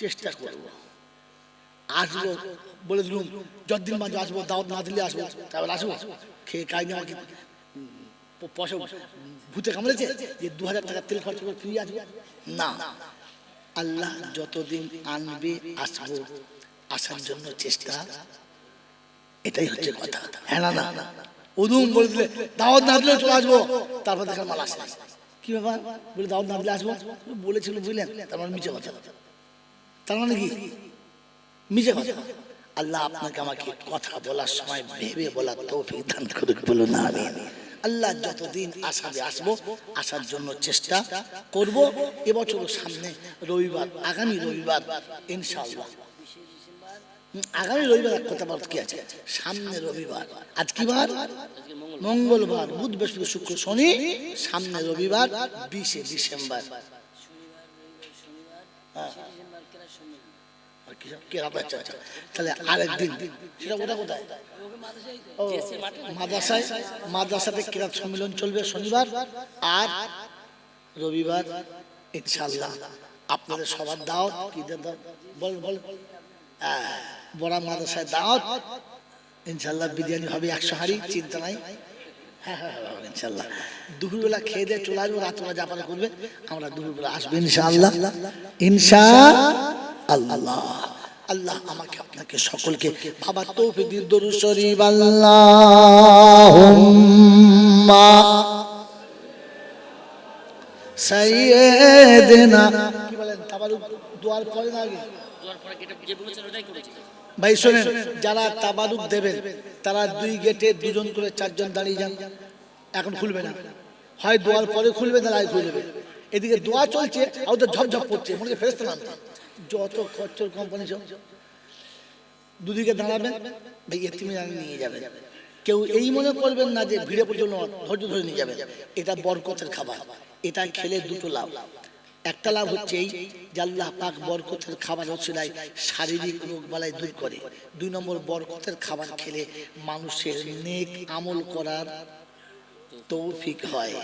চেষ্টা করবো আসবো। বলে দিলুম যতদিন বাঁচবো আসবো, দাওয়াত না দিলে আসবো, তারপর আসবো। খেয়ে কাজ নিয়ে আমাকে পয়সা ভূতে কামড়েছে যে 2000 টাকা তেল খরচ করে ফিরে আসবো না। আল্লাহ যতদিন আনবে আসবো, আসার জন্য চেষ্টা, এটাই হচ্ছে কথা। হ্যাঁ না না উদুম বলে দিলে দাওয়াত না দিলে চলে আসবো, তারপর দেখার মাল আসে কি ব্যাপার, বলে দাওয়াত না দিলে আসবো বলেছিল, বুঝলেন? তার মানে মিছে কথা, তার মানে কি মিছে কথা। আল্লাহ আপনাকে আমাকে কথা বলার সময় ভেবে বলার তৌফিক দান করুক, বলুন আমিন। আল্লাহ যতদিন আসাবে আসবো, আসার জন্য চেষ্টা করব। এবছর সামনে রবিবার, আগামী রবিবার ইনশাআল্লাহ, আগামী রবিবার কথা বলতে কি আছে, সামনে রবিবার, আজ কি বার? মঙ্গলবার, বুধ বৃহস্পতি শুক্র শনি, সামনে রবিবার 20 ডিসেম্বর। তাহলে আরেকদিন সেটা ওটা কোথায়? মাদ্রাসায়, মাদ্রাসাতে কিরাত সম্মেলন চলবে শনিবার আর রবিবার ইনশাআল্লাহ। আপনাদের সবার দাওয়াত, কি দাওয়াত বল বল, বড় মাদ্রাসায় দাওয়াত ইনশাআল্লাহ। বিরিয়ানি হবে 100 হাঁড়ি, চিন্তা নাই। হ্যাঁ হ্যাঁ ইনশাআল্লাহ। দুপুরবেলা খেয়ে দিয়ে চলে আসবো, রাত্রে জাপানে করবে, আমরা দুপুরবেলা আসবো ইনশাআল্লাহ ইনশাআল্লাহ। আল্লাহ আমাকে আপনাকে সকলকে বাবা তৌফিক দিন। দরুদ শরীফ আল্লাহুম্মা সাইয়্যিদিনা। কি বলেন? তাবারুক দোয়ার পরে না আগে? দোয়ার পরে যেটা যে বলেছেন ওটাই করেছি। ভাই শোনেন, যারা তাবারুক দেবেন তারা 2 গেটে 2 জন করে 4 জন দাঁড়িয়ে যান। এখন খুলবে না, হয় দোয়ার পরে খুলবে না আগে খুলবে। এদিকে দোয়া চলছে আর ওদের ঝপঝপ পড়ছে, মনে হয় ফেরেশতা নামছে। যত খরচর কোম্পানি সব দুদিকে দাঁড়াবেন, ভাই এতিমখানা নিয়ে যাবেন। কেউ এই মনে করবেন না যে ভিড়ে পড়ছে, ধৈর্য ধরে নিয়ে যাবেন। এটা বরকতের খাবার, এটা খেলে 2টো লাভ। একটা লাভ হচ্ছে এই যে আল্লাহ পাক বরকতের খাবার ওসিলায় শারীরিক রোগ বালাই দূর করে। 2 নম্বর, বরকতের খাবার খেলে মানুষের নেক আমল করার তৌফিক হয়।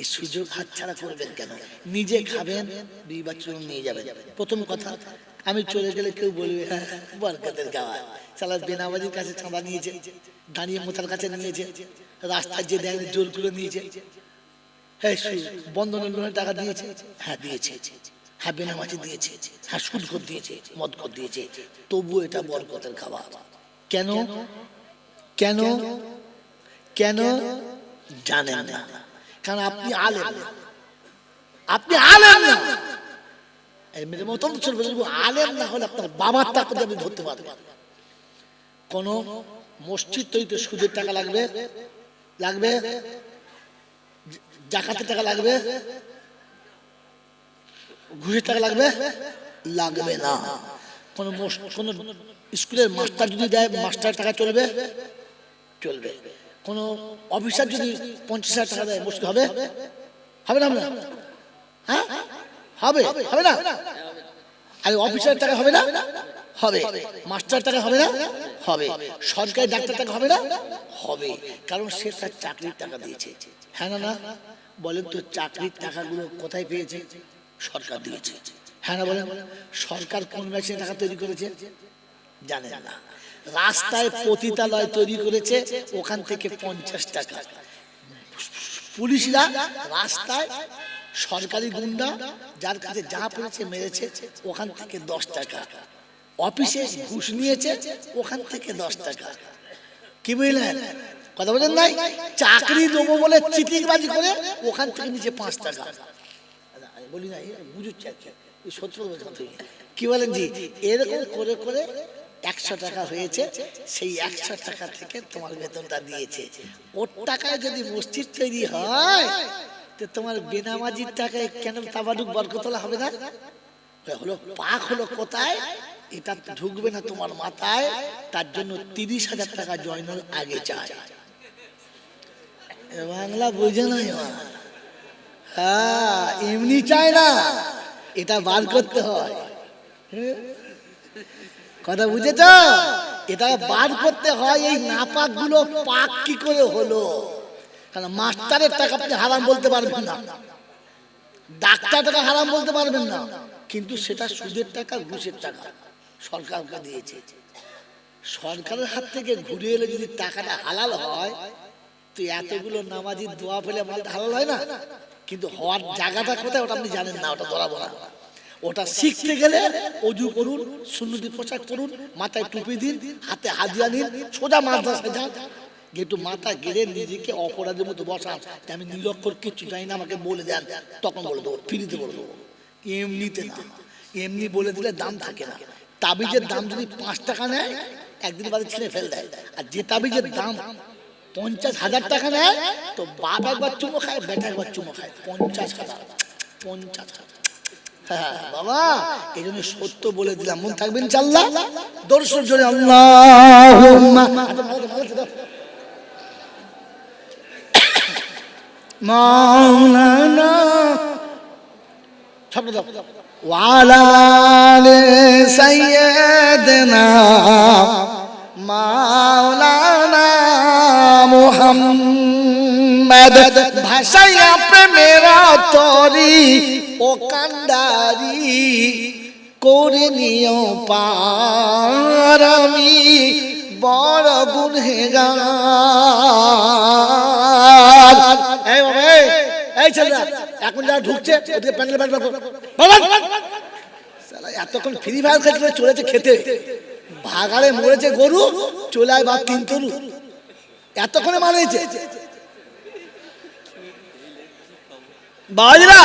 এই সুযোগ হাতছাড়া করবেন কেন? নিজে খাবেন, 2 বাচ্চা নিয়ে যাবেন। প্রথম কথা, আমি চলে গেলে কেউ বলবে হ্যাঁ বরকতের খাবার, সালা বেনামাজির কাছে চাঁদা নিয়েছে, দাঁড়িয়ে মোতার কাছে নিয়েছে, রাস্তায় যে দেয় জোর করে নিয়েছে, হ্যাঁ বন্ধনের লোনের টাকা দিয়েছে, হ্যাঁ দিয়েছে, হ্যাঁ বেনামাজি দিয়েছে, হ্যাঁ সুদখোর দিয়েছে, মদখোর দিয়েছে, তবু এটা বরকতের খাবার। কেন? কেন? কেন জানেন না? কারণ আপনি আলেম না, আপনি আলেম না। আলেম না হলে আপনার বাবার টাকা দিয়ে আপনি ধরতে পারবেন। কোন মসজিদ তৈরিতে সুদের টাকা লাগবে, লাগবে জাকাতের টাকা লাগবে, ঘুষের টাকা লাগবে, লাগবে না। কোন স্কুলের মাস্টার যদি দেয়, মাস্টার টাকা চলবে, চলবে। কোন অফিসার যদি 50,000 টাকা দেয়, মসজিদ হবে, হবে না? হ্যাঁ হবে, হবে না? আর অফিসার টাকা হবে না? হবে। মাস্টার টাকা হবে না? হবে। সরকারি ডাক্তার টাকা হবে না? হবে। কারণ সে তার চাকরির টাকা দিয়েছে। হ্যাঁ না? না বলেন তো, চাকরির টাকাগুলো কোথায় পেয়েছে? সরকার দিয়েছে। হ্যাঁ না বলেন? সরকার কোন মেশিনে টাকা তৈরি করেছে? জানেন না। রাস্তায় পতিতালয় তৈরি করেছে, ওখান থেকে 50 টাকা। পুলিশরা রাস্তায় সরকারি গুন্ডা যার কাছে যা পেয়েছে মেরেছে, ওখান থেকে 10 টাকা। অফিসে ঘুষ নিয়েছে, ওখান থেকে 10 টাকা। কি বুঝলেন? কথা বলেন নাই? চাকরি দেবো বলে চিটিংবাজি করে ওখান থেকে নিচে 5 টাকা। বলি না, বুঝুচ্ছে সত্য কি বলেন জি? এরকম করে করে 100 টাকা হয়েছে, সেই 100 টাকা থেকে তোমার বেতনটা দিয়েছে। ওর টাকায় যদি মসজিদ তৈরি হয়, তো তোমার বেনামাজির টাকায় কেন তাবারুক বরকতলা হবে না? হলো পাক হলো কোথায়? এটা ঢুকবে না তোমার মাথায়। তার জন্য 30,000 টাকা জয়নাল আগে চায়। বাংলা বুঝে নাই? হ্যাঁ, এমনি চায় না, এটা বার করতে হয়। কথা বুঝেছ? এটা বার করতে হয়। এই নাপাক গুলো পাক কি করে হলো? কারণ মাস্টারের টাকা আপনি হারাম বলতে পারবেন না, ডাক্তার টাকা হারাম বলতে পারবেন না, কিন্তু সেটা সুদের টাকা, ঘুষের টাকা সরকারকে দিয়েছে। সরকারের হাত থেকে ঘুরে এলে যদি টাকাটা হালাল হয়, তো এতগুলো নামাজির দোয়া পেলে মালটা হালাল হয় না? কিন্তু হওয়ার জায়গাটা কোথায় ওটা আপনি জানেন না, ওটা ধরাবো না। ওটা শিখতে গেলে অজু করুন, সুন্নতি পোশাক করুন, মাথায় টুপি দিন, হাতে হাদিয়া নিন, সোজা মাদ্রাসায় যান, একটু মাথা গেড়ে নিজেকে অপরাধের মতো বসান, আমি নিরক্ষর কিচ্ছু চাই না, আমাকে বলে দেন, তখন বলে দেবো, ফ্রিতে বলে দেবো। এমনিতে না, এমনি বলে দিলে দাম থাকে না। তাবিজের দাম যদি 5 টাকা নেয়, একদিন বাদে ছিঁড়ে ফেল দেয়। আর যে তাবিজের দাম 50,000 টাকা নেয়, তো বাপ একবার চুমো খায়, বেটা একবার চুমো খায়। 50,000, 50,000। হ্যাঁ বাবা, এই জন্য সত্য বলে দিলাম, মন থাকবে ইনশাআল্লাহ। দর্শক জোরে আল্লাহুম্মা মাওলানা সব দাও ওয়ালা আলি সাইয়্যিদিনা মাওলানা মুহাম্মদ। ভাষাইয়া প্রেমের তরি ও কান্ডারি করে নিও পার, আমি বড় গুনহেগার। এই বাবা, এই ছেলেরা এখন যারা ঢুকছে ওদের প্যান্ডেল এতক্ষণ ফ্রি ফায়ার খেতে চলেছে খেতে, ভাগাড়ে মরেছে গরু, চলে আয় বা 3 তরু, এতক্ষণে মানেছে। বাজরা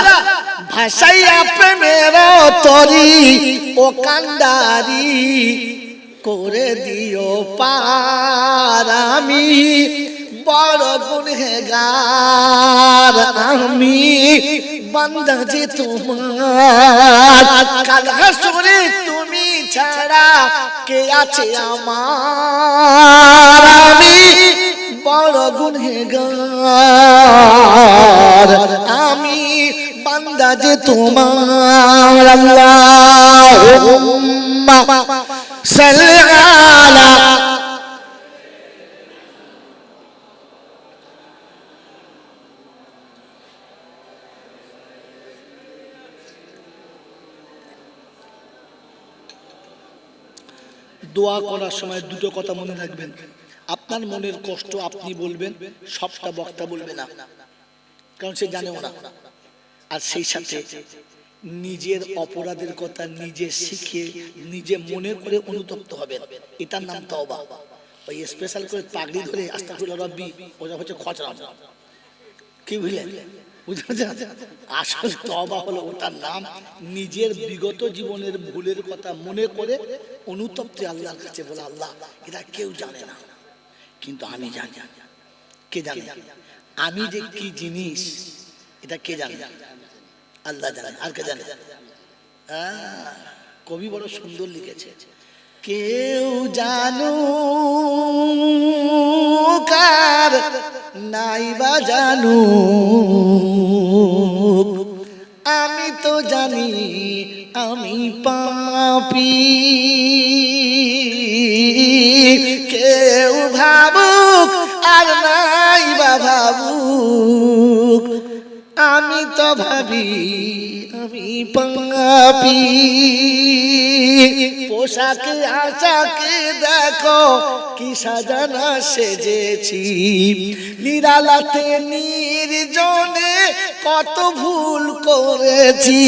ভাষাইয়া প্রেমের তরি ও কান্ডারি করে দিও পার, আমি বড় গুনহেগার, আমি বান্দা যে তোমার, কাল হাসরে তুমি ছাড়া কে আছে আমার, আমি বড় গুনহেগার, আমি বান্দা যে তোমার। আল্লাহুম্মা সাল্লি আলা দোয়া করার সময় দুটো কথা মনে রাখবেন। আপনার মনের কষ্ট আপনি বলবেন, সবটা বক্তা বলবে না, কারণ সে জানেও না। আর সেই সাথে নিজের অপরাধের কথা নিজে শিখে নিজে মনে করে অনুতপ্ত হবেন, এটার নাম তওবা। ওই স্পেশাল করে পাগড়ি ধরে আস্তাগফিরুল্লাহ রাব্বি ওটা হচ্ছে খচরা, কি বুঝলেন? আসল তওবা হলো ওটার নাম নিজের বিগত জীবনের ভুলের কথা মনে করে অনুতপ্ত আল্লাহর কাছে বলে, আল্লাহ এটা কেউ জানে না কিন্তু আমি জানি। কে জানে? আমি যে কি জিনিস এটা কে জানে? আল্লাহ জানে। আর কে জানে? কবি বড় সুন্দর লিখেছে, কেউ জানো কার নাই বা জানু, আমি তো জানি আমি পাপী। কেউ ভাবুক আর নাই বা ভাবুক, আমি তো ভাবি আমি পাপী। পোশাকে আশাকে দেখো কি সাজানা সেজেছি, নিরালাতে নির্জনে কত ভুল করেছি,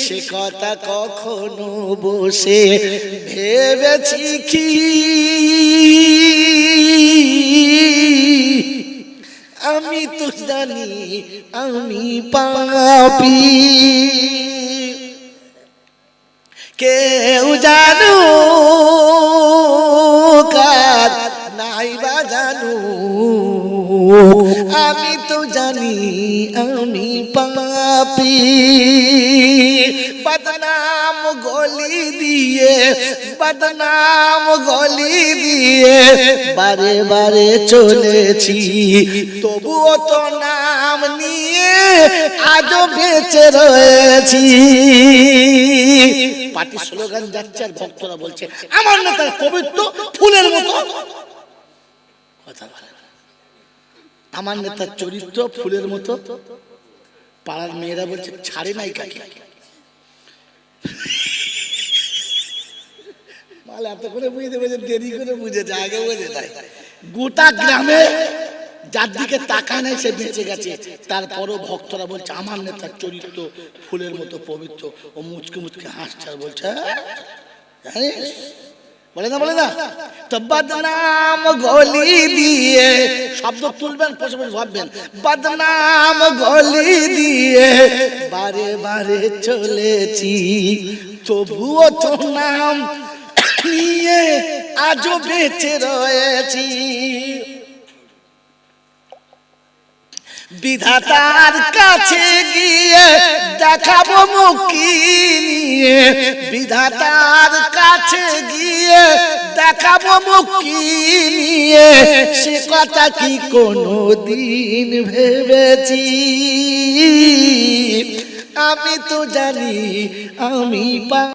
সে কথা কখনো বসে ভেবেছি কি? আমি তো জানি আমি পাপী। কেউ জানো কার নাই বা জানু, আমি তো জানি আমি পাপী। বদনাম গলি দিয়ে, বদনাম গলি দিয়ে বারে বারে চলেছি, তবুও তো নাম নিয়ে আজও বেঁচে রয়েছি। পার্টি স্লোগান যাচ্ছে আর ভক্তরা বলছে আমার নেতা পবিত্র ফুলের মতো। কথা বলে আমার নেতার চরিত্র ফুলের মতো, পাড়ার মেয়েরা বলছে ছাড়ে নাই কাকে। মাল এত করে বুঝতে পেরেছে, দেরি করে বুঝেছে, আগে বুঝে নাই। গোটা গ্রামে যার দিকে তাকায় নাই সে বেঁচে গেছে, তারপরও ভক্তরা বলছে আমার নেতার চরিত্র ফুলের মতো পবিত্র। ও মুচকে মুচকে হাসছে আর বলছে জানিস, বলে না বলে না। তো বদনাম গলি দিয়ে, শব্দ তুলবেন বসে বসে ভাববেন, বদনাম গলি দিয়ে বারে বারে চলেছি, তবুও তো নাম নিয়ে আজও বেঁচে রয়েছি। বিধাতার কাছে গিয়ে দেখাবো মুক্তি নিয়ে, বিধাতার কাছে গিয়ে দেখাবো মুক্তি নিয়ে, সে কথা কি কোনোদিন ভেবেছি? আমি তো জানি আমি